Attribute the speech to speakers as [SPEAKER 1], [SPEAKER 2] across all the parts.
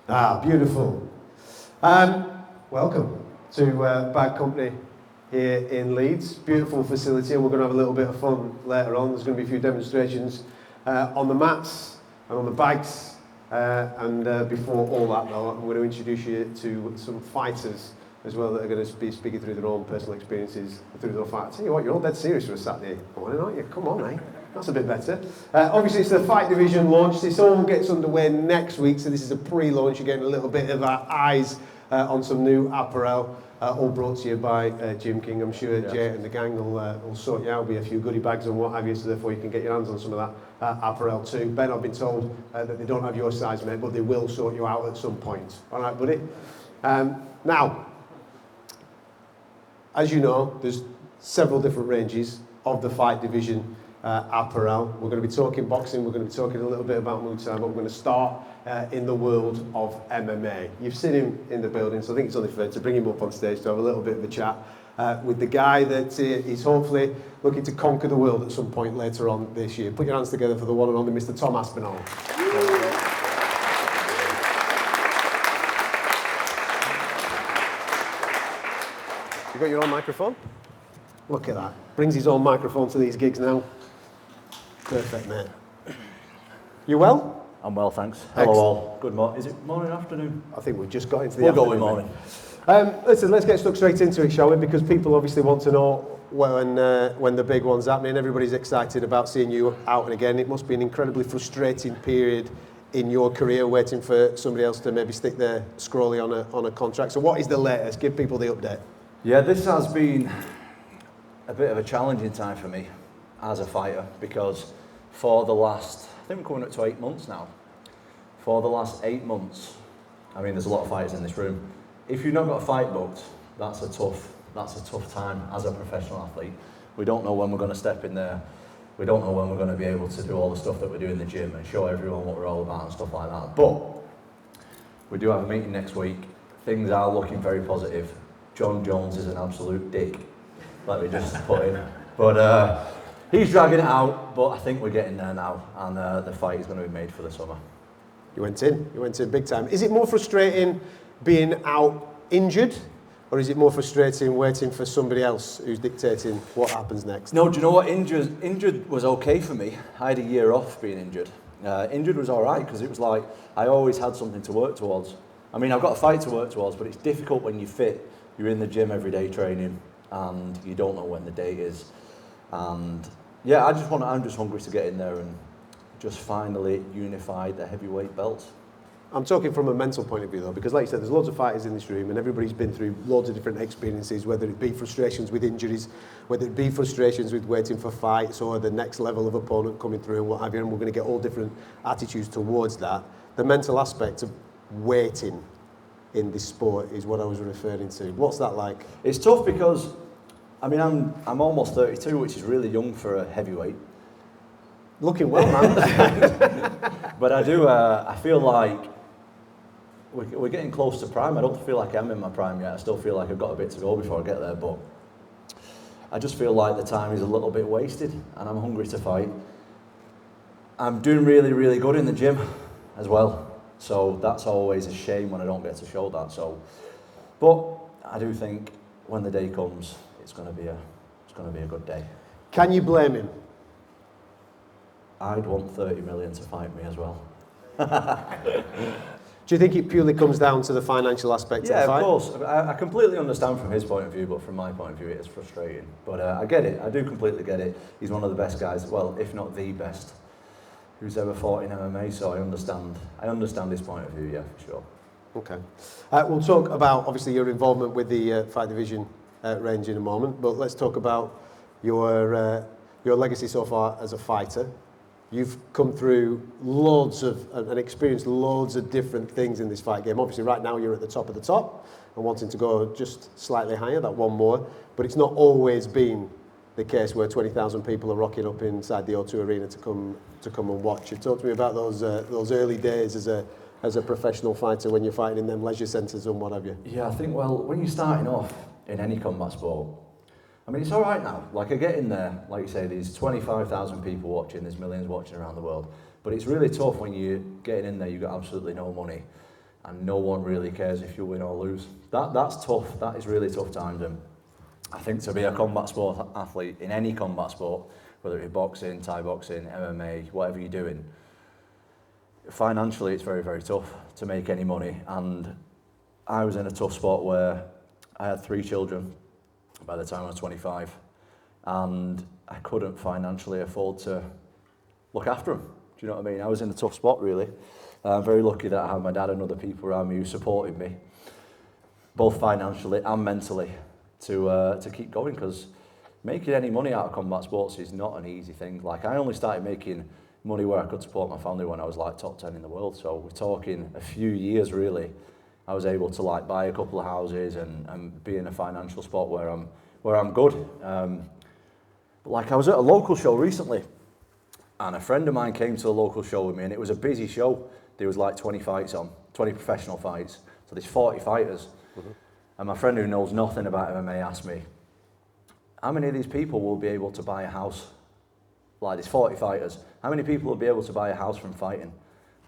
[SPEAKER 1] Beautiful. Welcome to Bad Company here in Leeds. Beautiful facility, and we're going to have a little bit of fun later on. There's going to be a few demonstrations on the mats and on the bags. Before all that, though, I'm going to introduce you to some fighters as well that are going to be speaking through their own personal experiences through their fight. I tell you what, you're all dead serious for a Saturday morning, aren't you? Come on, eh? That's a bit better. Obviously, it's the Fight Division launch. This all gets underway next week, so this is a pre-launch. You're getting a little bit of our eyes on some new apparel, all brought to you by Jim King. I'm sure Jay and the gang will sort you out. There'll be a few goodie bags and what have you, so therefore you can get your hands on some of that apparel too. Ben, I've been told that they don't have your size, mate, but they will sort you out at some point. All right, buddy? Now, as you know, there's several different ranges of the Fight Division apparel. We're going to be talking boxing, we're going to be talking a little bit about Muay Thai, but we're going to start in the world of MMA. You've seen him in the building, so I think it's only fair to bring him up on stage to have a little bit of a chat with the guy that is hopefully looking to conquer the world at some point later on this year. Put your hands together for the one and only Mr. Tom Aspinall. You got your own microphone? Look at that. Brings his own microphone to these gigs now. Perfect, mate. You well?
[SPEAKER 2] I'm well, thanks. Hello all. Good morning. Is it morning or afternoon?
[SPEAKER 1] I think we've just got into the afternoon.
[SPEAKER 2] We'll go with morning.
[SPEAKER 1] Listen, let's get stuck straight into it, shall we? Because people obviously want to know when the big one's happening. Everybody's excited about seeing you out and again. It must be an incredibly frustrating period in your career, waiting for somebody else to maybe stick their scrolly on a contract. So what is the latest? Give people the update.
[SPEAKER 2] Yeah, this has been a bit of a challenging time for me as a fighter, because for the last, I think we're coming up to 8 months now. For the last 8 months, I mean, there's a lot of fighters in this room. If you've not got a fight booked, that's a tough time as a professional athlete. We don't know when we're going to step in there. We don't know when we're going to be able to do all the stuff that we do in the gym and show everyone what we're all about and stuff like that. But we do have a meeting next week. Things are looking very positive. Jon Jones is an absolute dick, let me just put in. But he's dragging it out, but I think we're getting there now, and the fight is going to be made for the summer.
[SPEAKER 1] You went in big time. Is it more frustrating being out injured, or is it more frustrating waiting for somebody else who's dictating what happens next?
[SPEAKER 2] No, do you know what? Injured was okay for me. I had a year off being injured. Injured was all right, because it was like I always had something to work towards. I mean, I've got a fight to work towards, but it's difficult when you're fit. You're in the gym every day training, and you don't know when the date is. And yeah, I'm just hungry to get in there and just finally unify the heavyweight belts.
[SPEAKER 1] I'm talking from a mental point of view though, because like you said, there's loads of fighters in this room and everybody's been through loads of different experiences, whether it be frustrations with injuries, whether it be frustrations with waiting for fights or the next level of opponent coming through and what have you, and we're going to get all different attitudes towards that. The mental aspect of waiting in this sport is what I was referring to. What's that like?
[SPEAKER 2] It's tough because, I mean, I'm almost 32, which is really young for a heavyweight.
[SPEAKER 1] Looking well, man.
[SPEAKER 2] But I feel like we're getting close to prime. I don't feel like I'm in my prime yet. I still feel like I've got a bit to go before I get there, but I just feel like the time is a little bit wasted, and I'm hungry to fight. I'm doing really, really good in the gym as well. So that's always a shame when I don't get to show that. But I do think when the day comes, it's going to be a good day.
[SPEAKER 1] Can you blame him?
[SPEAKER 2] I'd want 30 million to fight me as well.
[SPEAKER 1] Do you think it purely comes down to the financial aspect of the fight?
[SPEAKER 2] Yeah, of course. I completely understand from his point of view, but from my point of view, it is frustrating. But I get it. I do completely get it. He's one of the best guys, well, if not the best, who's ever fought in MMA, so I understand his point of view, yeah, for sure.
[SPEAKER 1] Okay. We'll talk about, obviously, your involvement with the Fight Division range in a moment, but let's talk about your legacy so far as a fighter. You've come through loads of, and experienced loads of different things in this fight game. Obviously, right now, you're at the top of the top and wanting to go just slightly higher, that one more, but it's not always been the case where 20,000 people are rocking up inside the O2 Arena to come and watch. You talk to me about those early days as a professional fighter when you're fighting in them leisure centres and what have you.
[SPEAKER 2] Yeah, I think, well, when you're starting off in any combat sport, I mean, it's all right now. Like, I get in there, like you say, there's 25,000 people watching, there's millions watching around the world, but it's really tough when you're getting in there, you've got absolutely no money, and no one really cares if you win or lose. That's tough. That is really tough times. And I think to be a combat sport athlete in any combat sport, whether it be boxing, Thai boxing, MMA, whatever you're doing, financially it's very, very tough to make any money. And I was in a tough spot where I had 3 children by the time I was 25, and I couldn't financially afford to look after them. Do you know what I mean? I was in a tough spot, really. I'm very lucky that I had my dad and other people around me who supported me, both financially and mentally, to keep going, because making any money out of combat sports is not an easy thing. Like, I only started making money where I could support my family when I was like top 10 in the world. So we're talking a few years, really. I was able to like buy a couple of houses and be in a financial spot where I'm good. Like, I was at a local show recently, and a friend of mine came to a local show with me, and it was a busy show. There was like 20 fights on, 20 professional fights. So there's 40 fighters. Mm-hmm. And my friend who knows nothing about MMA asked me, how many of these people will be able to buy a house? Like, there's 40 fighters. How many people will be able to buy a house from fighting?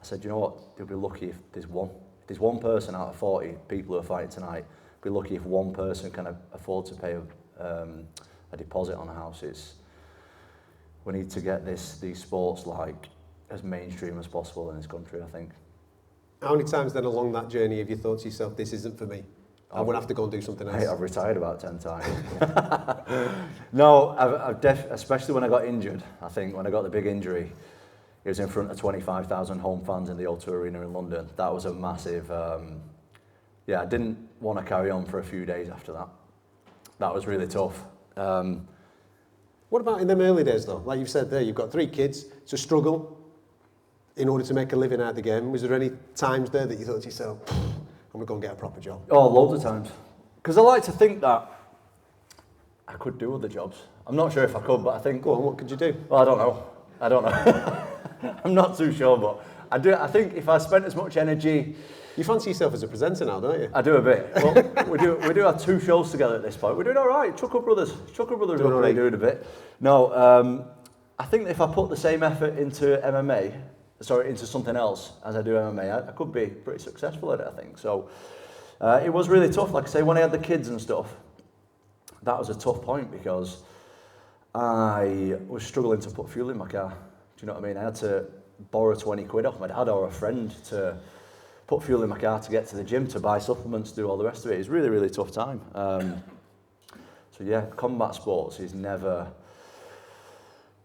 [SPEAKER 2] I said, you know what? They'll be lucky if there's one. If there's one person out of 40 people who are fighting tonight, be lucky if one person can afford to pay a deposit on a house. We need to get these sports like as mainstream as possible in this country, I think.
[SPEAKER 1] How many times then along that journey have you thought to yourself, this isn't for me? I'm going to have to go and do something else?
[SPEAKER 2] I've retired about 10 times. No, especially when I got injured. I think when I got the big injury, it was in front of 25,000 home fans in the O2 Arena in London. That was a massive, I didn't want to carry on for a few days after that. That was really tough.
[SPEAKER 1] What about in them early days though? Like you've said there, you've got 3 kids, it's a struggle in order to make a living out of the game. Was there any times there that you thought to yourself, I'm going to go and get a proper job?
[SPEAKER 2] Oh, loads of times. Because I like to think that I could do other jobs. I'm not sure if I could, but I think...
[SPEAKER 1] Go on, what could you do?
[SPEAKER 2] Well, I don't know. I'm not too sure, but I think if I spent as much energy...
[SPEAKER 1] You fancy yourself as a presenter now, don't you?
[SPEAKER 2] I do a bit. Well, we do have 2 shows together at this point. We're doing all right. Chuckle Brothers are doing a bit. No, I think if I put the same effort into into something else as I do MMA, I could be pretty successful at it, I think. So it was really tough. Like I say, when I had the kids and stuff, that was a tough point because I was struggling to put fuel in my car. Do you know what I mean? I had to borrow 20 quid off my dad or a friend to put fuel in my car to get to the gym, to buy supplements, do all the rest of it. It was really, really tough time. So yeah, combat sports is never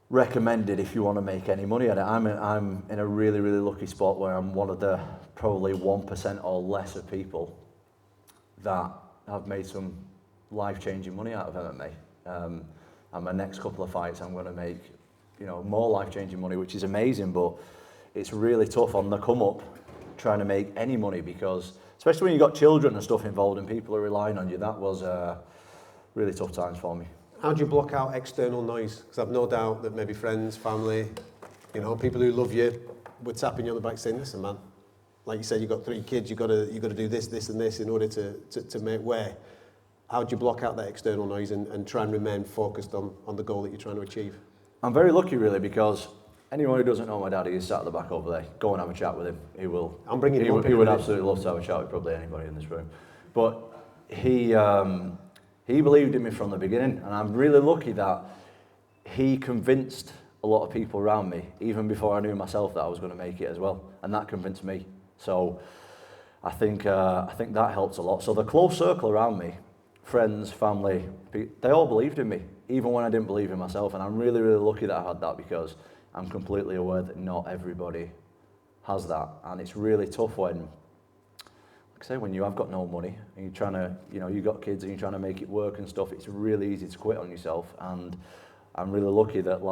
[SPEAKER 2] recommended if you want to make any money at it. I'm in a really, really lucky spot where I'm one of the probably 1% or less of people that have made some life-changing money out of MMA. And my next couple of fights, I'm going to make, more life-changing money, which is amazing. But it's really tough on the come up trying to make any money because, especially when you've got children and stuff involved and people are relying on you, that was really tough times for me.
[SPEAKER 1] How do you block out external noise? Because I've no doubt that maybe friends, family, people who love you would tapping you on the back saying, listen man, like you said, you've got 3 kids, you've got to do this and this in order to make way. How do you block out that external noise and try and remain focused on the goal that you're trying to achieve?
[SPEAKER 2] I'm very lucky really because anyone who doesn't know my daddy is sat at the back over there. Go and have a chat with him. He will.
[SPEAKER 1] I'm bringing him up.
[SPEAKER 2] He would absolutely love to have a chat with probably anybody in this room. But he believed in me from the beginning, and I'm really lucky that he convinced a lot of people around me, even before I knew myself, that I was going to make it as well, and that convinced me. So I think that helps a lot. So the close circle around me, friends, family, they all believed in me, even when I didn't believe in myself, and I'm really, really lucky that I had that because I'm completely aware that not everybody has that, and it's really tough when you have got no money and you're trying to, you've got kids and you're trying to make it work and stuff, it's really easy to quit on yourself. And I'm really lucky that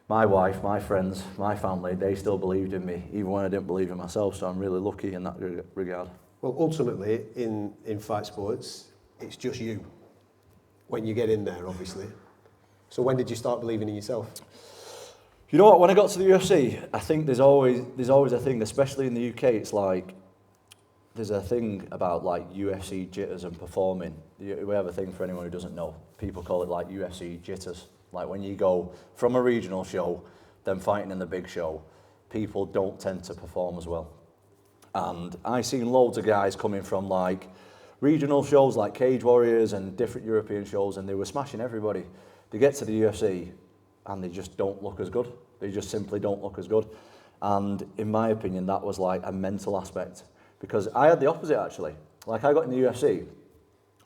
[SPEAKER 2] my wife, my friends, my family, they still believed in me even when I didn't believe in myself. So I'm really lucky in that regard. Well,
[SPEAKER 1] ultimately in fight sports, it's just you when you get in there, obviously. So when did you start believing in yourself?
[SPEAKER 2] You know what, when I got to the UFC, I think there's always a thing, especially in the UK, it's like, there's a thing about like UFC jitters and performing. We have a thing for anyone who doesn't know. People call it like UFC jitters. Like when you go from a regional show, then fighting in the big show, people don't tend to perform as well. And I seen loads of guys coming from like regional shows like Cage Warriors and different European shows, and they were smashing everybody. They get to the UFC and they just don't look as good. They just simply don't look as good. And in my opinion, that was like a mental aspect, because I had the opposite actually. Like I got in the UFC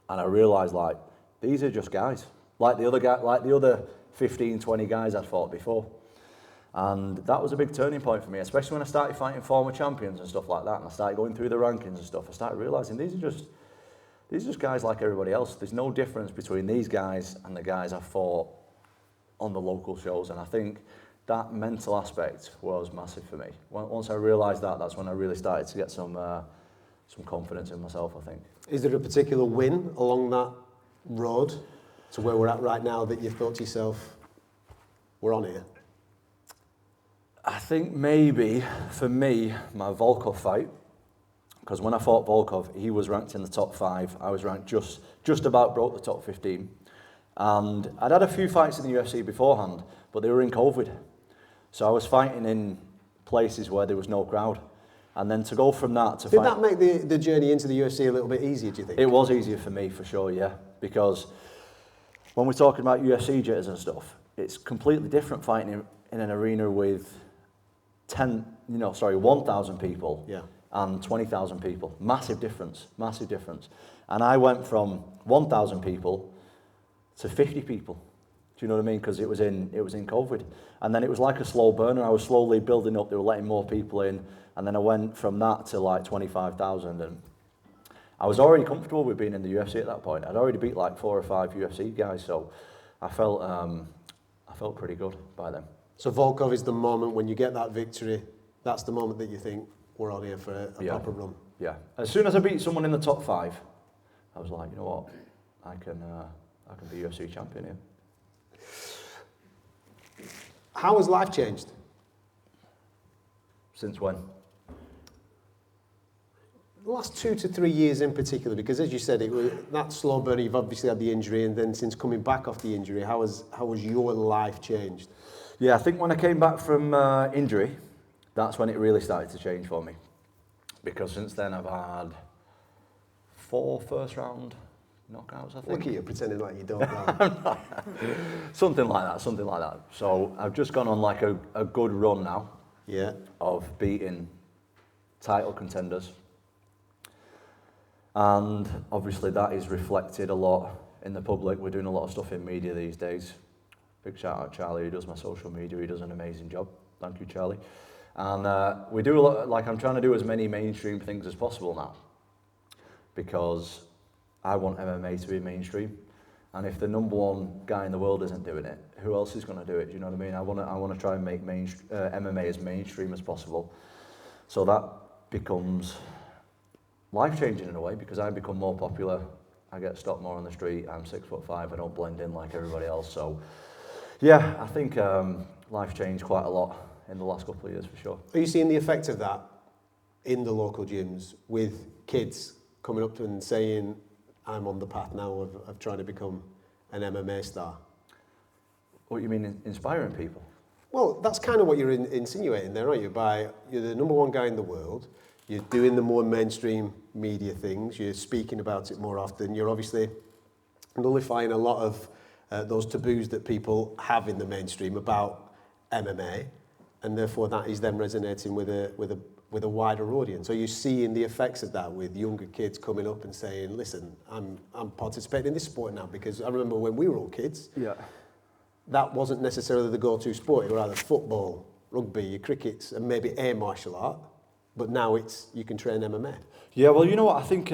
[SPEAKER 2] and I realised like these are just guys, like the other 15, 20 guys I'd fought before. And that was a big turning point for me, especially when I started fighting former champions and stuff like that, and I started going through the rankings and stuff. I started realising these are just guys like everybody else. There's no difference between these guys and the guys I fought on the local shows, and I think that mental aspect was massive for me. Once I realised that, that's when I really started to get some confidence in myself, I think.
[SPEAKER 1] Is there a particular win along that road to where we're at right now that you thought to yourself, we're on here?
[SPEAKER 2] I think maybe, for me, my Volkov fight, because when I fought Volkov, he was ranked in the top 5. I was ranked just about broke the top 15. And I'd had a few fights in the UFC beforehand, but they were in COVID. So I was fighting in places where there was no crowd. And then to go from that to
[SPEAKER 1] Did that make the journey into the UFC a little bit easier, do you think?
[SPEAKER 2] It was easier for me, for sure, yeah. Because when we're talking about UFC jitters and stuff, it's completely different fighting in an arena with 1,000 people, yeah, and 20,000 people. Massive difference. And I went from 1,000 people to 50 people. Do you know what I mean? Because it was in COVID. And then it was like a slow burner. I was slowly building up. They were letting more people in. And then I went from that to like 25,000. And I was already comfortable with being in the UFC at that point. I'd already beat like 4 or 5 UFC guys. So I felt pretty good by then.
[SPEAKER 1] So Volkov is the moment when you get that victory, that's the moment that you think, we're on here for a proper run.
[SPEAKER 2] Yeah. As soon as I beat someone in the top 5, I was like, you know what, I can be UFC champion here.
[SPEAKER 1] How has life changed?
[SPEAKER 2] Since when?
[SPEAKER 1] The last 2 to 3 years in particular, because as you said, it was that slow burn. You've obviously had the injury, and then since coming back off the injury, how has your life changed?
[SPEAKER 2] Yeah, I think when I came back from injury, that's when it really started to change for me. Because since then I've had 4 first round knockouts, I think.
[SPEAKER 1] Look at you pretending like you don't know.
[SPEAKER 2] Something like that. So I've just gone on like a good run now, yeah, of beating title contenders. And obviously that is reflected a lot in the public. We're doing a lot of stuff in media these days. Big shout out Charlie, who does my social media. He does an amazing job. Thank you, Charlie. And we do a lot, like I'm trying to do as many mainstream things as possible now, because I want MMA to be mainstream. And if the #1 guy in the world isn't doing it, who else is going to do it? Do you know what I mean? I want to try and make MMA as mainstream as possible. So that becomes life-changing in a way, because I become more popular. I get stopped more on the street. I'm 6'5". I don't blend in like everybody else. So yeah, I think life changed quite a lot in the last couple of years for sure.
[SPEAKER 1] Are you seeing the effect of that in the local gyms with kids coming up to and saying, I'm on the path now of trying to become an MMA star?
[SPEAKER 2] What you mean, inspiring people?
[SPEAKER 1] Well, that's kind of what you're insinuating there, aren't you? You're the #1 guy in the world, you're doing the more mainstream media things, you're speaking about it more often, you're obviously nullifying a lot of those taboos that people have in the mainstream about MMA, and therefore that is then resonating with a wider audience. Are you seeing the effects of that with younger kids coming up and saying, listen, I'm participating in this sport now? Because I remember when we were all kids, yeah, that wasn't necessarily the go-to sport. It was either football, rugby, your cricket, and maybe a martial art. But now you can train MMA.
[SPEAKER 2] Yeah, well, you know what, I think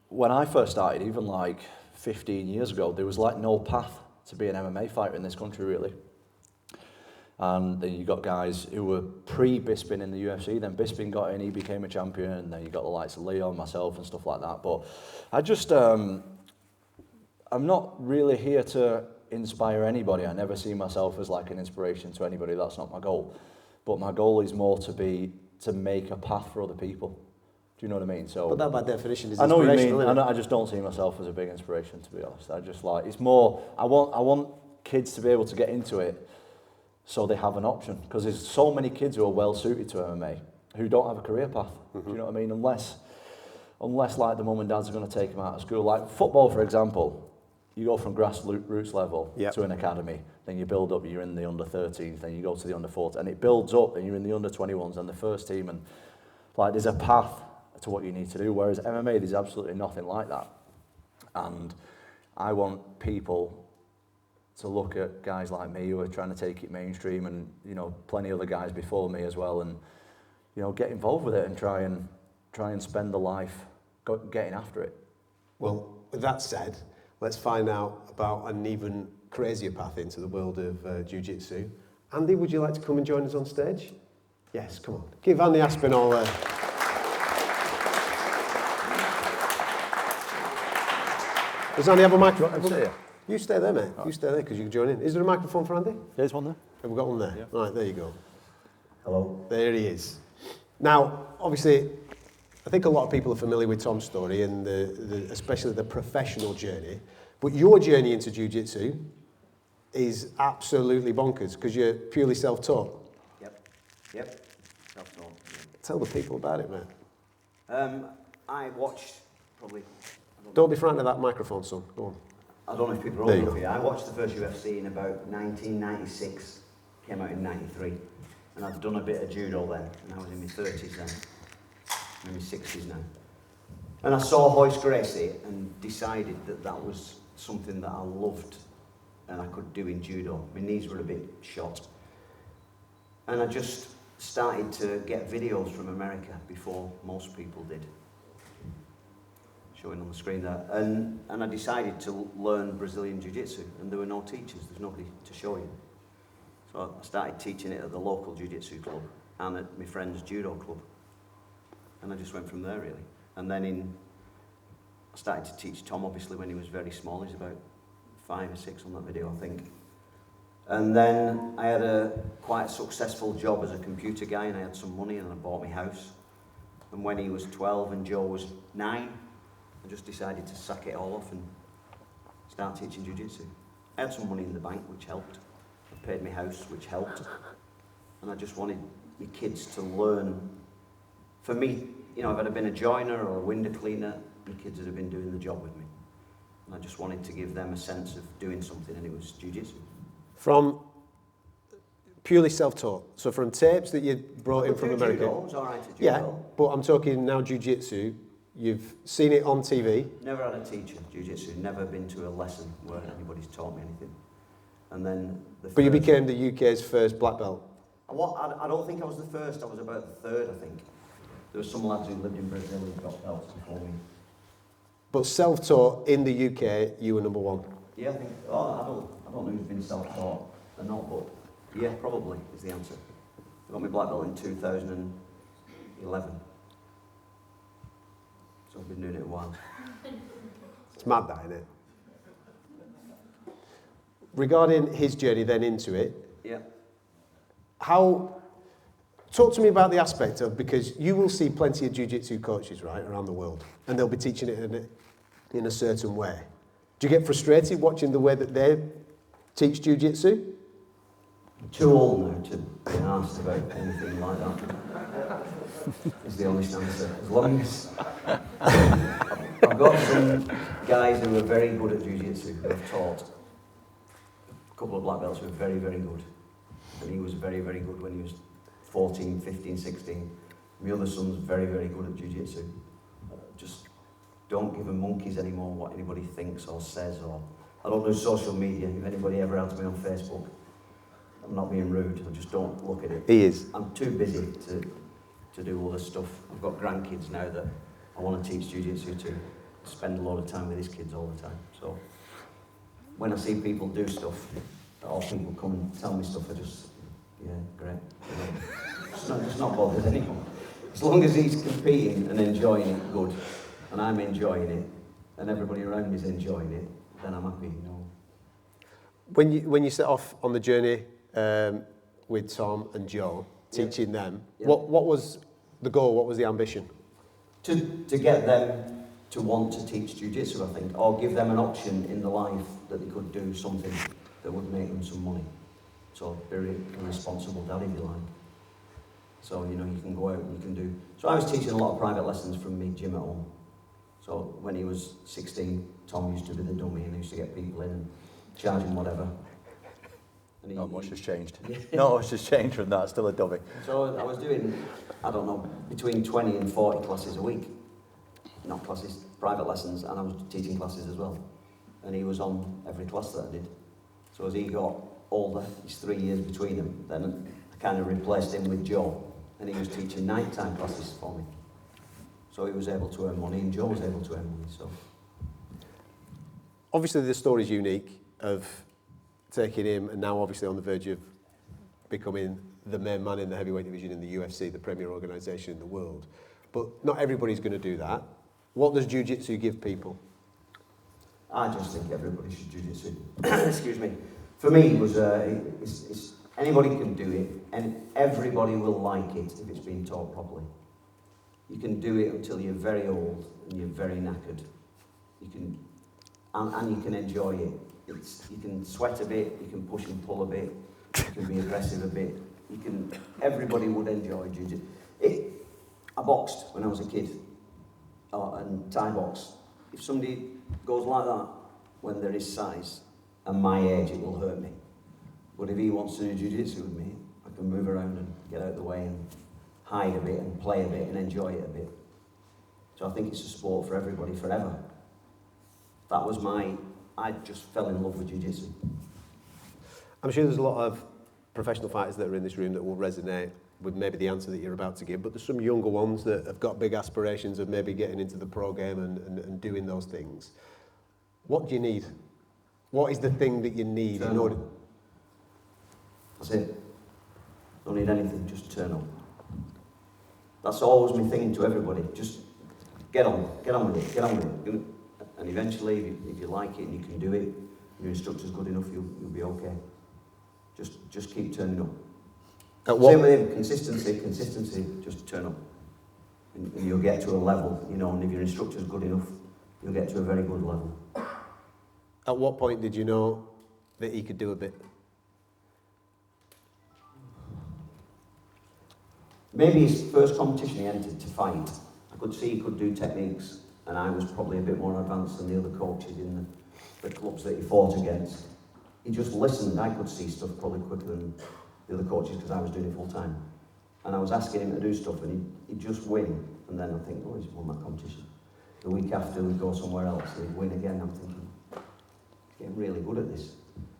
[SPEAKER 2] when I first started, even like 15 years ago, there was like no path to be an MMA fighter in this country, really. And then you got guys who were pre-Bisping in the UFC, then Bisping got in, he became a champion, and then you got the likes of Leon, myself, and stuff like that. But I just, I'm not really here to inspire anybody. I never see myself as like an inspiration to anybody. That's not my goal. But my goal is more to make a path for other people. Do you know what I mean? So,
[SPEAKER 1] but that by definition is
[SPEAKER 2] I know
[SPEAKER 1] inspirational.
[SPEAKER 2] What you mean. I just don't see myself as a big inspiration, to be honest. I just like, it's more, I want kids to be able to get into it so they have an option. Because there's so many kids who are well suited to MMA who don't have a career path. Do you know what I mean? Unless like the mum and dads are going to take them out of school. Like football, for example, you go from grassroots level to an academy, then you build up, you're in the under 13s, then you go to the under 14s, and it builds up, and you're in the under 21s and the first team, and like there's a path to what you need to do, whereas MMA, there's absolutely nothing like that. And I want people to look at guys like me who are trying to take it mainstream, and you know, plenty of other guys before me as well, and you know, get involved with it and try and spend the life getting after it.
[SPEAKER 1] Well, with that said, let's find out about an even crazier path into the world of jiu-jitsu. Andy, would you like to come and join us on stage? Yes, come on. Give Andy Aspinall a... Does Andy have a microphone? You stay there, mate. You stay there because you can join in. Is there a microphone for Andy?
[SPEAKER 2] There's one there.
[SPEAKER 1] Have we got one there?
[SPEAKER 2] Yeah.
[SPEAKER 1] Right, there you go.
[SPEAKER 3] Hello.
[SPEAKER 1] There he is. Now, obviously, I think a lot of people are familiar with Tom's story and especially the professional journey. But your journey into jiu-jitsu is absolutely bonkers because you're purely self-taught.
[SPEAKER 3] Yep. Self-taught.
[SPEAKER 1] Tell the people about it, mate.
[SPEAKER 3] I watched probably...
[SPEAKER 1] Don't be frightened of that microphone, son. Go on.
[SPEAKER 3] I don't know if people are old enough here. I watched the first UFC in about 1996. Came out in 93. And I'd done a bit of judo then. And I was in my 30s then. I'm in my 60s now. And I saw Hoist Gracie and decided that that was something that I loved and I could do in judo. My knees were a bit shot. And I just started to get videos from America before most people did. Showing on the screen there. And I decided to learn Brazilian Jiu-Jitsu, and there were no teachers, there's nobody to show you. So I started teaching it at the local Jiu-Jitsu club and at my friend's judo club. And I just went from there really. And then I started to teach Tom obviously when he was very small, he's about 5 or 6 on that video I think. And then I had quite a successful job as a computer guy, and I had some money and I bought my house. And when he was 12 and Joe was 9, I just decided to sack it all off and start teaching jiu-jitsu. I had some money in the bank, which helped. I paid my house, which helped. And I just wanted my kids to learn. For me, you know, if I'd have been a joiner or a window cleaner, my kids would have been doing the job with me. And I just wanted to give them a sense of doing something, and it was jiu-jitsu.
[SPEAKER 1] From purely self-taught, so from tapes that you brought in from America.
[SPEAKER 3] Judo, I was all right at judo.
[SPEAKER 1] Yeah, but I'm talking now jiu-jitsu. You've seen it on TV.
[SPEAKER 3] Never had a teacher, jiu-jitsu. Never been to a lesson where anybody's taught me anything. And then
[SPEAKER 1] But you became the UK's first black belt.
[SPEAKER 3] I don't think I was the first. I was about the third, I think. There were some lads who lived in Brazil who got belts before me.
[SPEAKER 1] But self-taught in the UK, you were number 1.
[SPEAKER 3] Yeah, I think. Oh, I don't know who's been self-taught or not, but yeah, probably is the answer. I got my black belt in 2011. So I've been doing it a while.
[SPEAKER 1] It's mad that, isn't it? Regarding his journey then into it,
[SPEAKER 3] Yeah.
[SPEAKER 1] Talk to me about the aspect of, because you will see plenty of jiu-jitsu coaches, right, around the world, and they'll be teaching it in a certain way. Do you get frustrated watching the way that they teach jiu-jitsu?
[SPEAKER 3] I'm too old now to be asked about anything like that. Is the honest answer. As long as I've got some guys who are very good at jiu-jitsu who I've taught. A couple of black belts who are very, very good. And he was very, very good when he was 14, 15, 16. My other son's very, very good at jiu-jitsu. Just don't give them monkeys anymore what anybody thinks or says. Or I don't do social media. If anybody ever adds me on Facebook, I'm not being rude. I just don't look at it.
[SPEAKER 1] He is.
[SPEAKER 3] I'm too busy to do other stuff. I've got grandkids now that I want to teach jiu-jitsu to. Spend a lot of time with his kids all the time. So when I see people do stuff, or people come and tell me stuff, I just, yeah, great. It's not bothers anyone. As long as he's competing and enjoying it, good. And I'm enjoying it, and everybody around me is enjoying it, then I'm happy, you know.
[SPEAKER 1] When you set off on the journey with Tom and Joe, teaching them, what was the goal? What was the ambition?
[SPEAKER 3] To get them to want to teach jiu-jitsu, I think, or give them an option in the life that they could do something that would make them some money. So be a responsible dad, if you like. So, you know, you can go out and you can do... So I was teaching a lot of private lessons from me gym at home. So when he was 16, Tom used to be the dummy and he used to get people in and charge him whatever. And
[SPEAKER 2] Not much has changed. Not much has changed from that, still a dummy.
[SPEAKER 3] So I was doing, I don't know, between 20 and 40 classes a week. Not classes, private lessons, and I was teaching classes as well. And he was on every class that I did. So as he got older, his 3 years between them, then I kind of replaced him with Joe. And he was teaching nighttime classes for me. So he was able to earn money, and Joe was able to earn money, so.
[SPEAKER 1] Obviously the story's unique of taking him, and now obviously on the verge of becoming the main man in the heavyweight division in the UFC, the premier organisation in the world. But not everybody's going to do that. What does jiu-jitsu give people?
[SPEAKER 3] I just think everybody should jiu-jitsu. Excuse me. For me, it was anybody can do it, and everybody will like it if it's been taught properly. You can do it until you're very old and you're very knackered. You can, and you can enjoy it. You can sweat a bit, you can push and pull a bit, you can be aggressive a bit. Everybody would enjoy jiu-jitsu. I boxed when I was a kid, and Thai box. If somebody goes like that when they're his size and my age, it will hurt me. But if he wants to do jiu-jitsu with me, I can move around and get out of the way and hide a bit and play a bit and enjoy it a bit. So I think it's a sport for everybody forever. I just fell in love with jiu-jitsu.
[SPEAKER 1] I'm sure there's a lot of professional fighters that are in this room that will resonate with maybe the answer that you're about to give, but there's some younger ones that have got big aspirations of maybe getting into the pro game and doing those things. What do you need? What is the thing that you need in order?
[SPEAKER 3] That's it. Don't need anything, just turn up. That's always my thing to everybody. Just get on with it. And eventually, if you like it and you can do it, your instructor's good enough, you'll be okay. Just keep turning up. Same with him, consistency, just turn up. And you'll get to a level, you know, and if your instructor's good enough, you'll get to a very good level.
[SPEAKER 1] At what point did you know that he could do a bit?
[SPEAKER 3] Maybe his first competition he entered to fight, I could see he could do techniques, and I was probably a bit more advanced than the other coaches in the clubs that he fought against. He just listened. I could see stuff probably quicker than the other coaches because I was doing it full time. And I was asking him to do stuff and he'd just win. And then I think, oh, he's won that competition. The week after we'd go somewhere else and he'd win again. I'm thinking, he's getting really good at this.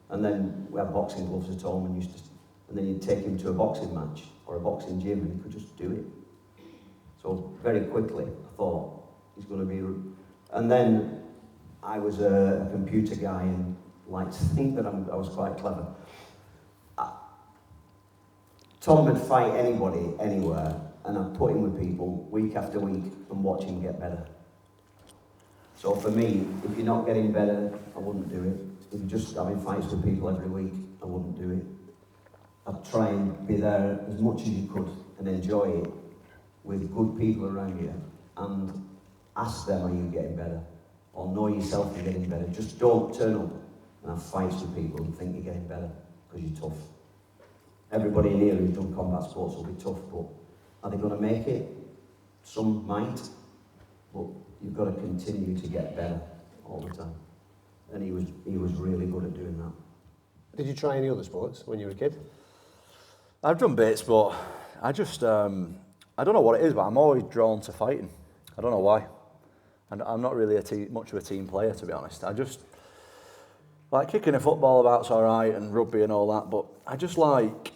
[SPEAKER 3] And then we had boxing gloves at home and then you'd take him to a boxing match or a boxing gym and he could just do it. So very quickly I thought, he's going to be... And then I was a computer guy and liked to think that I was quite clever. Tom would fight anybody, anywhere, and I'd put him with people week after week and watch him get better. So for me, if you're not getting better, I wouldn't do it. If you're just having fights with people every week, I wouldn't do it. I'd try and be there as much as you could and enjoy it with good people around you and ask them, are you getting better? Or know yourself you're getting better. Just don't turn up and have fights with people and think you're getting better because you're tough. Everybody in here who's done combat sports will be tough, but are they going to make it? Some might, but you've got to continue to get better all the time. And he was really good at doing that.
[SPEAKER 1] Did you try any other sports when you were a kid?
[SPEAKER 2] I've done bits, but I just, I don't know what it is, but I'm always drawn to fighting. I don't know why. And I'm not really much of a team player, to be honest. I just, like kicking a football about's all right and rugby and all that, but I just like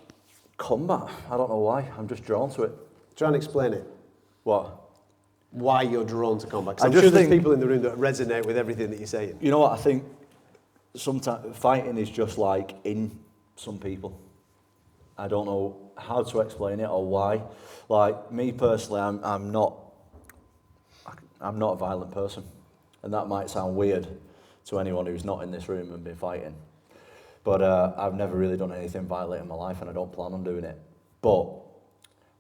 [SPEAKER 2] combat. I don't know why. I'm just drawn to it.
[SPEAKER 1] Try and explain it.
[SPEAKER 2] What?
[SPEAKER 1] Why you're drawn to combat? 'Cause I'm sure there's people in the room that resonate with everything that you're saying.
[SPEAKER 2] You know what? I think sometimes fighting is just like in some people. I don't know how to explain it or why. Like me personally, I'm not a violent person, and that might sound weird to anyone who's not in this room and been fighting. But I've never really done anything violent in my life, and I don't plan on doing it. But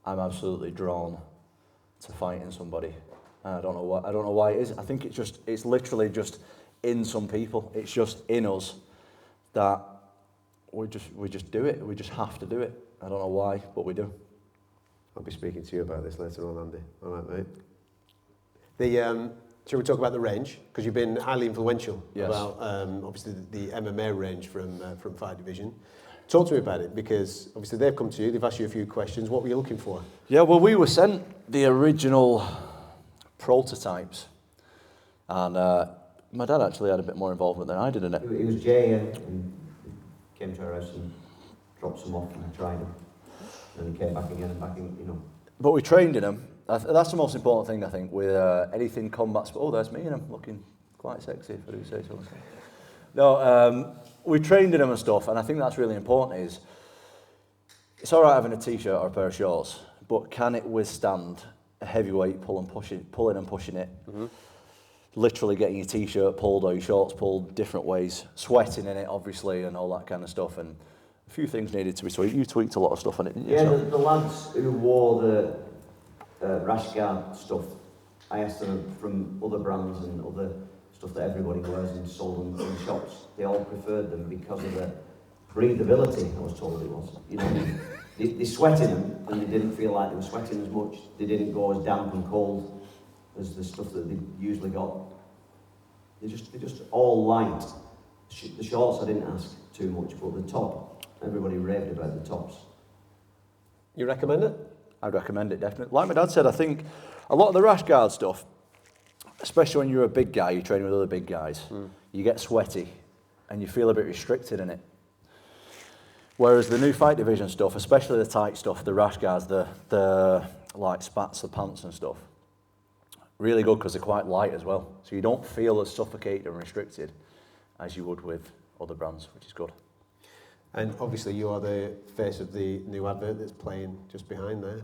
[SPEAKER 2] I'm absolutely drawn to fighting somebody. And I don't know why it is. I think it's literally just in some people. It's just in us that we just do it. We just have to do it. I don't know why, but we do.
[SPEAKER 1] I'll be speaking to you about this later on, Andy. All right, mate. Shall we talk about the range? Because you've been highly influential about obviously the MMA range from Fight Division. Talk to me about it, because obviously they've come to you, they've asked you a few questions. What were you looking for?
[SPEAKER 2] Yeah, well, we were sent the original prototypes, and my dad actually had a bit more involvement than I did in it.
[SPEAKER 3] It was Jay and came to our house and dropped some off and tried them. And he came back again and back in, you know. But
[SPEAKER 2] we trained in them. That's the most important thing, I think, with anything combat sport. Oh, there's me in them, looking quite sexy, if I do say so. No, we trained in them and stuff, and I think that's really important. Is it's all right having a t-shirt or a pair of shorts, but can it withstand a heavyweight pulling and pushing it? Mm-hmm. Literally getting your t-shirt pulled or your shorts pulled different ways, sweating in it, obviously, and all that kind of stuff. And a few things needed to be tweaked. You tweaked a lot of stuff on it, didn't you?
[SPEAKER 3] Yeah, the lads who wore the rash guard stuff, I asked them from other brands and other stuff that everybody wears and sold them in shops. They all preferred them because of the breathability, I was told it was. You know, they sweat in them and they didn't feel like they were sweating as much. They didn't go as damp and cold as the stuff that they usually got. They're just all light. The shorts I didn't ask too much, but the top, everybody raved about the tops.
[SPEAKER 1] You recommend it?
[SPEAKER 2] I'd recommend it, definitely. Like my dad said, I think a lot of the rash guard stuff, especially when you're a big guy, you're training with other big guys, you get sweaty and you feel a bit restricted in it. Whereas the new Fight Division stuff, especially the tight stuff, the rash guards, the like spats, the pants and stuff, really good because they're quite light as well. So you don't feel as suffocated and restricted as you would with other brands, which is good.
[SPEAKER 1] And obviously you are the face of the new advert that's playing just behind there,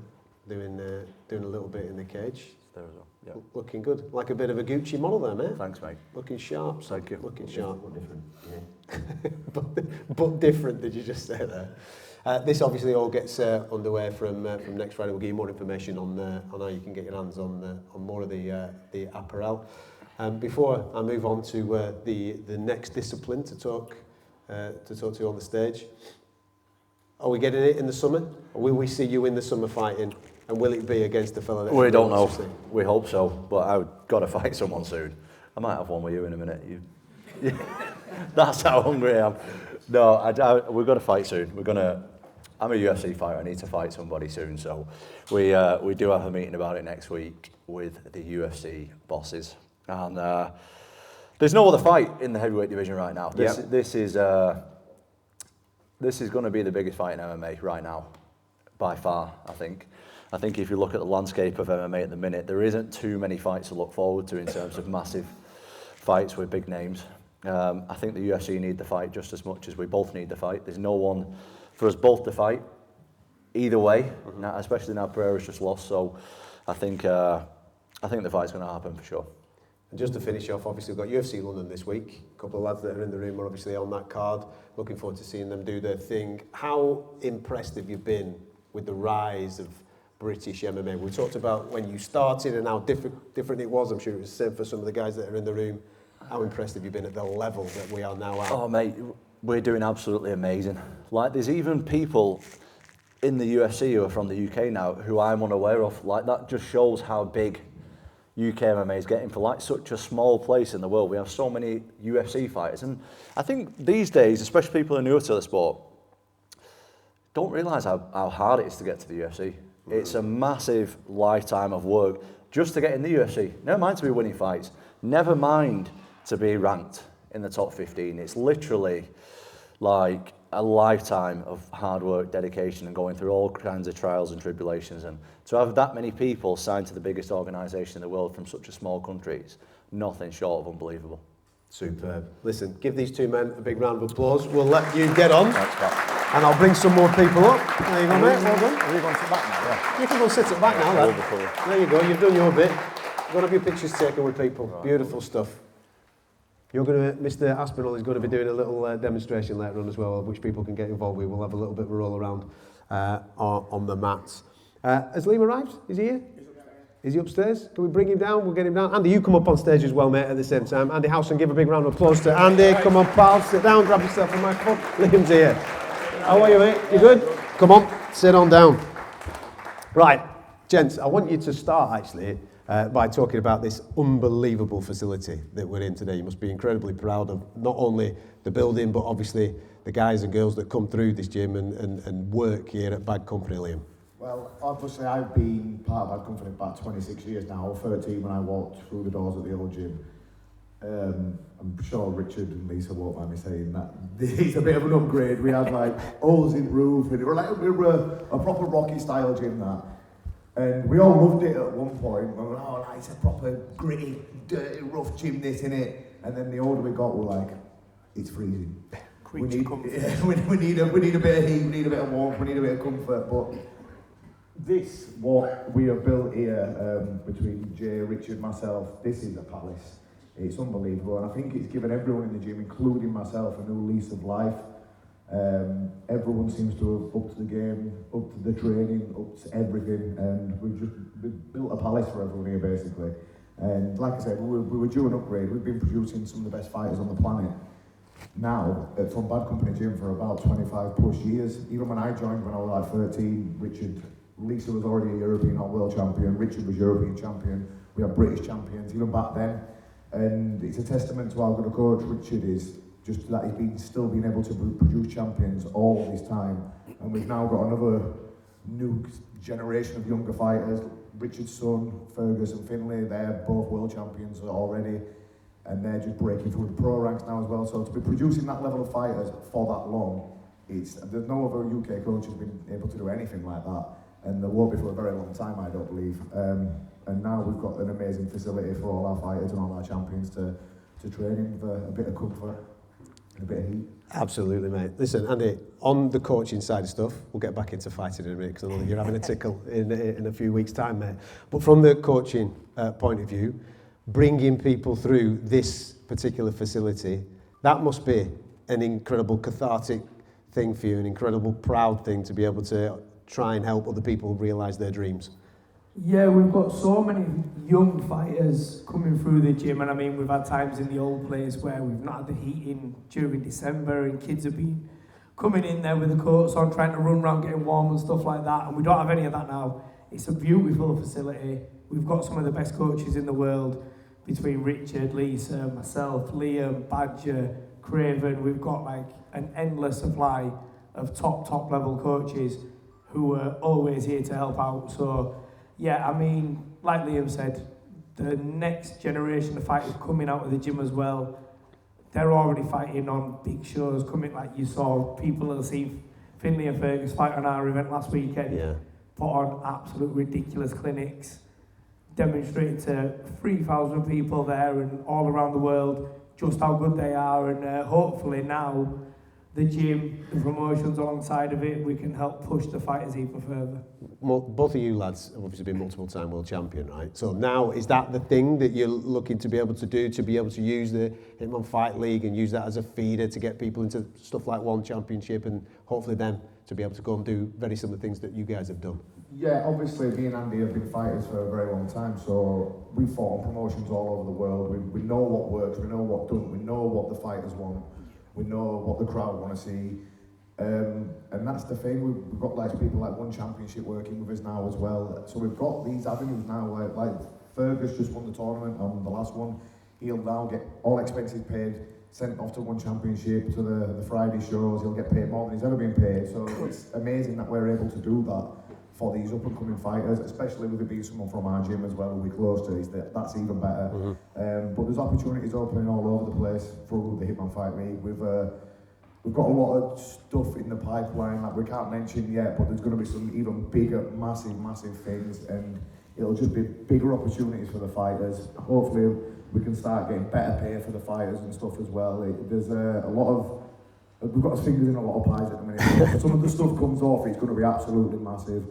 [SPEAKER 1] doing a little bit in the cage.
[SPEAKER 2] There as well, yeah.
[SPEAKER 1] Looking good, like a bit of a Gucci model there, mate.
[SPEAKER 2] Thanks, mate.
[SPEAKER 1] Looking sharp.
[SPEAKER 2] Thank you.
[SPEAKER 1] Looking sharp.
[SPEAKER 3] But different, yeah.
[SPEAKER 1] but different, did you just say there? This obviously all gets underway from next Friday. We'll give you more information on how you can get your hands on more of the apparel. Before I move on to the next discipline to talk to you on the stage, are we getting it in the summer? Or will we see you in the summer fighting? And will it be against the fellow that
[SPEAKER 2] we don't know. We hope so, but I've got to fight someone soon. I might have one with you in a minute. That's how hungry I am. No, we've got to fight soon. I'm a UFC fighter. I need to fight somebody soon. So we do have a meeting about it next week with the UFC bosses. And there's no other fight in the heavyweight division right now. This is going to be the biggest fight in MMA right now, by far, I think. I think if you look at the landscape of MMA at the minute, there isn't too many fights to look forward to in terms of massive fights with big names. I think the UFC need the fight just as much as we both need the fight. There's no one for us both to fight either way, especially now Pereira's just lost. So I think the fight's going to happen for sure.
[SPEAKER 1] And just to finish off, obviously we've got UFC London this week. A couple of lads that are in the room are obviously on that card. Looking forward to seeing them do their thing. How impressed have you been with the rise of British MMA? We talked about when you started and how different it was. I'm sure it was the same for some of the guys that are in the room. How impressed have you been at the level that we are now at?
[SPEAKER 2] Oh, mate, we're doing absolutely amazing. Like, there's even people in the UFC who are from the UK now who I'm unaware of. Like, that just shows how big UK MMA is getting for like such a small place in the world. We have so many UFC fighters, and I think these days, especially people who are newer to the sport, don't realise how hard it is to get to the UFC. It's a massive lifetime of work just to get in the UFC. Never mind to be winning fights. Never mind to be ranked in the top 15. It's literally like a lifetime of hard work, dedication, and going through all kinds of trials and tribulations. And to have that many people signed to the biggest organisation in the world from such a small country is nothing short of unbelievable.
[SPEAKER 1] Superb. Listen, give these two men a big round of applause. We'll let you get on.
[SPEAKER 2] Thanks, Pat.
[SPEAKER 1] And I'll bring some more people up. There you go, mate. Well done.
[SPEAKER 2] Are you going to sit back now? Yeah.
[SPEAKER 1] You can go and sit at back now, lad. There you go. You've done your bit. Go and have your pictures taken with people. Right. Beautiful stuff. Mr. Aspinall is going to be doing a little demonstration later on as well, which people can get involved with. We'll have a little bit of a roll around on the mats. Has Liam arrived? Is he here? Is he upstairs? Can we bring him down? We'll get him down. Andy, you come up on stage as well, mate, at the same time. Andy Howson, give a big round of applause to Andy. Come on, pal. Sit down, grab yourself a microphone. Liam's here. How are you, mate? You good? Come on, sit on down. Right, gents, I want you to start actually by talking about this unbelievable facility that we're in today. You must be incredibly proud of not only the building, but obviously the guys and girls that come through this gym and work here at Bad Company, Liam.
[SPEAKER 4] Well, obviously I've been part of Bad Company for about 26 years now, 13 when I walked through the doors at the old gym. I'm sure Richard and Lisa won't mind me saying that it's a bit of an upgrade. We had like holes in the roof, and we were a proper Rocky style gym that. And we all loved it at one point. We were like, oh, it's a proper gritty, dirty, rough gym, this in it. And then the older we got, we're like, it's freezing. We need a bit of heat, we need a bit of warmth, we need a bit of comfort. But this, what we have built here between Jay, Richard, myself, this is a palace. It's unbelievable, and I think it's given everyone in the gym, including myself, a new lease of life. Everyone seems to have upped to the game, up to the training, up to everything, and we've built a palace for everyone here basically. And like I said, we were due an upgrade. We've been producing some of the best fighters on the planet now from Bad Company Gym for about 25 plus years. Even when I joined when I was like 13, Lisa was already a European not world champion, Richard was European champion, we had British champions even back then. And it's a testament to how good a coach Richard is, just that he's still been able to produce champions all this time. And we've now got another new generation of younger fighters. Richard's son, Fergus and Finlay, they're both world champions already. And they're just breaking through the pro ranks now as well. So to be producing that level of fighters for that long, there's no other UK coach who's been able to do anything like that. And there won't be for a very long time, I don't believe. And now we've got an amazing facility for all our fighters and all our champions to train in with a bit of comfort and a bit of heat.
[SPEAKER 1] Absolutely, mate. Listen, Andy, on the coaching side of stuff, we'll get back into fighting in a minute because I know that you're having a tickle in a few weeks' time, mate. But from the coaching point of view, bringing people through this particular facility, that must be an incredible cathartic thing for you, an incredible proud thing to be able to try and help other people realise their dreams.
[SPEAKER 5] Yeah, we've got so many young fighters coming through the gym, and I mean, we've had times in the old place where we've not had the heating during December, and kids have been coming in there with the coats on, trying to run around, getting warm and stuff like that, and we don't have any of that now. It's a beautiful facility. We've got some of the best coaches in the world between Richard, Lisa, myself, Liam, Badger, Craven. We've got like an endless supply of top level coaches who are always here to help out. So yeah, I mean, like Liam said, the next generation of fighters coming out of the gym as well, they're already fighting on big shows, coming like you saw, people that see Finlay and Fergus fight on our event last weekend, put on absolute ridiculous clinics, demonstrating to 3,000 people there and all around the world just how good they are, and hopefully now the gym, the promotions alongside of it, we can help push the fighters even further.
[SPEAKER 1] Well, both of you lads have obviously been multiple-time world champion, right? So now, is that the thing that you're looking to be able to do, to be able to use the Hitman Fight League and use that as a feeder to get people into stuff like One Championship and hopefully then to be able to go and do very similar things that you guys have done?
[SPEAKER 4] Yeah, obviously me and Andy have been fighters for a very long time, so we fought on promotions all over the world. We know what works, we know what doesn't, we know what the fighters want. We know what the crowd want to see, and that's the thing. We've got like people like One Championship working with us now as well. So we've got these avenues now. Like Fergus just won the tournament on the last one. He'll now get all expenses paid, sent off to One Championship to the Friday shows. He'll get paid more than he's ever been paid. So it's amazing that we're able to do that for these up-and-coming fighters, especially with it being someone from our gym as well who we're close to. That's even better. But there's opportunities opening all over the place through the Hitman Fight League. We've got a lot of stuff in the pipeline that we can't mention yet, but there's going to be some even bigger, massive things, and it'll just be bigger opportunities for the fighters. Hopefully we can start getting better pay for the fighters and stuff as well. There's a lot of, we've got our fingers in a lot of pies at the minute. If some of the stuff comes off, it's going to be absolutely massive.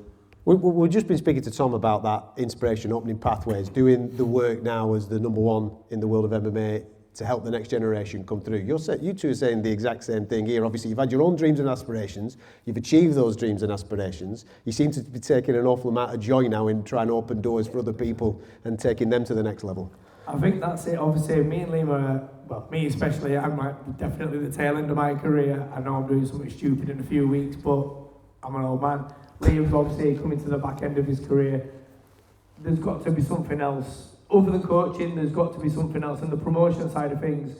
[SPEAKER 1] We've just been speaking to Tom about that inspiration, opening pathways, doing the work now as the number one in the world of MMA to help the next generation come through. You two are saying the exact same thing here. Obviously, you've had your own dreams and aspirations. You've achieved those dreams and aspirations. You seem to be taking an awful amount of joy now in trying to open doors for other people and taking them to the next level.
[SPEAKER 5] I think that's it. Obviously, me and Liam are, well, me especially, I'm definitely the tail end of my career. I know I'm doing something stupid in a few weeks, but I'm an old man. Liam's obviously coming to the back end of his career. There's got to be something else. Other than coaching, there's got to be something else. And the promotion side of things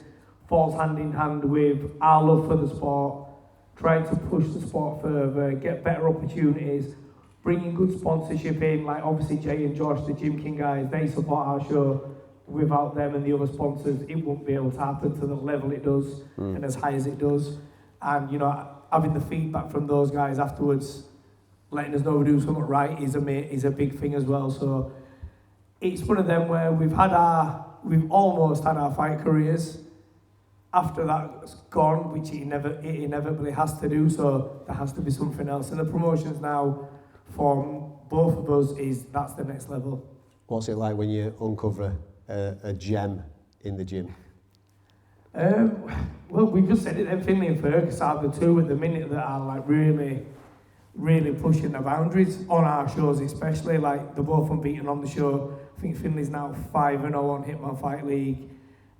[SPEAKER 5] falls hand in hand with our love for the sport, trying to push the sport further, get better opportunities, bringing good sponsorship in, like obviously Jay and Josh, the Gym King guys, they support our show. Without them and the other sponsors, it won't be able to happen to the level it does and as high as it does. And, you know, having the feedback from those guys afterwards, letting us know we're doing something right is a big thing as well. So it's one of them where we've almost had our fight careers. After that's gone, which it inevitably has to do, so there has to be something else. And the promotions now for both of us that's the next level.
[SPEAKER 1] What's it like when you uncover a gem in the gym?
[SPEAKER 5] Well, we just said it then, Finlay and Fergus are the two at the minute that are like really, really pushing the boundaries on our shows, especially. Like they're both unbeaten on the show. I think Finlay's now 5-0 on Hitman Fight League.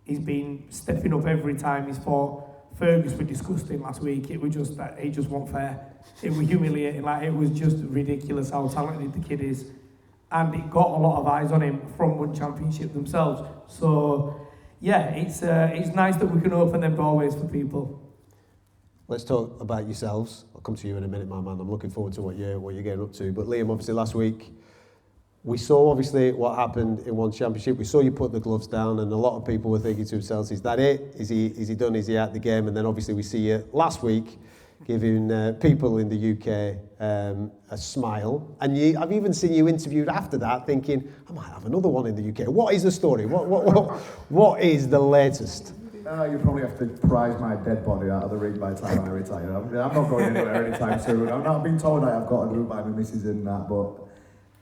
[SPEAKER 5] He's been stepping up every time he's fought. Fergus was disgusting last week. It was just that it just wasn't fair. It was humiliating. Like it was just ridiculous how talented the kid is. And it got a lot of eyes on him from One Championship themselves. So, yeah, it's nice that we can open them doorways for people.
[SPEAKER 1] Let's talk about yourselves. I'll come to you in a minute, my man. I'm looking forward to what you're getting up to. But Liam, obviously last week, we saw obviously what happened in One Championship. We saw you put the gloves down, and a lot of people were thinking to themselves, is that it? Is he done? Is he out the game? And then obviously we see you last week giving people in the UK a smile. And I've even seen you interviewed after that thinking, I might have another one in the UK. What is the story? What is the latest?
[SPEAKER 4] You probably have to prize my dead body out of the ring by the time I retire. I'm not going anywhere anytime soon. I've been told I've got to do it by my missus and that, but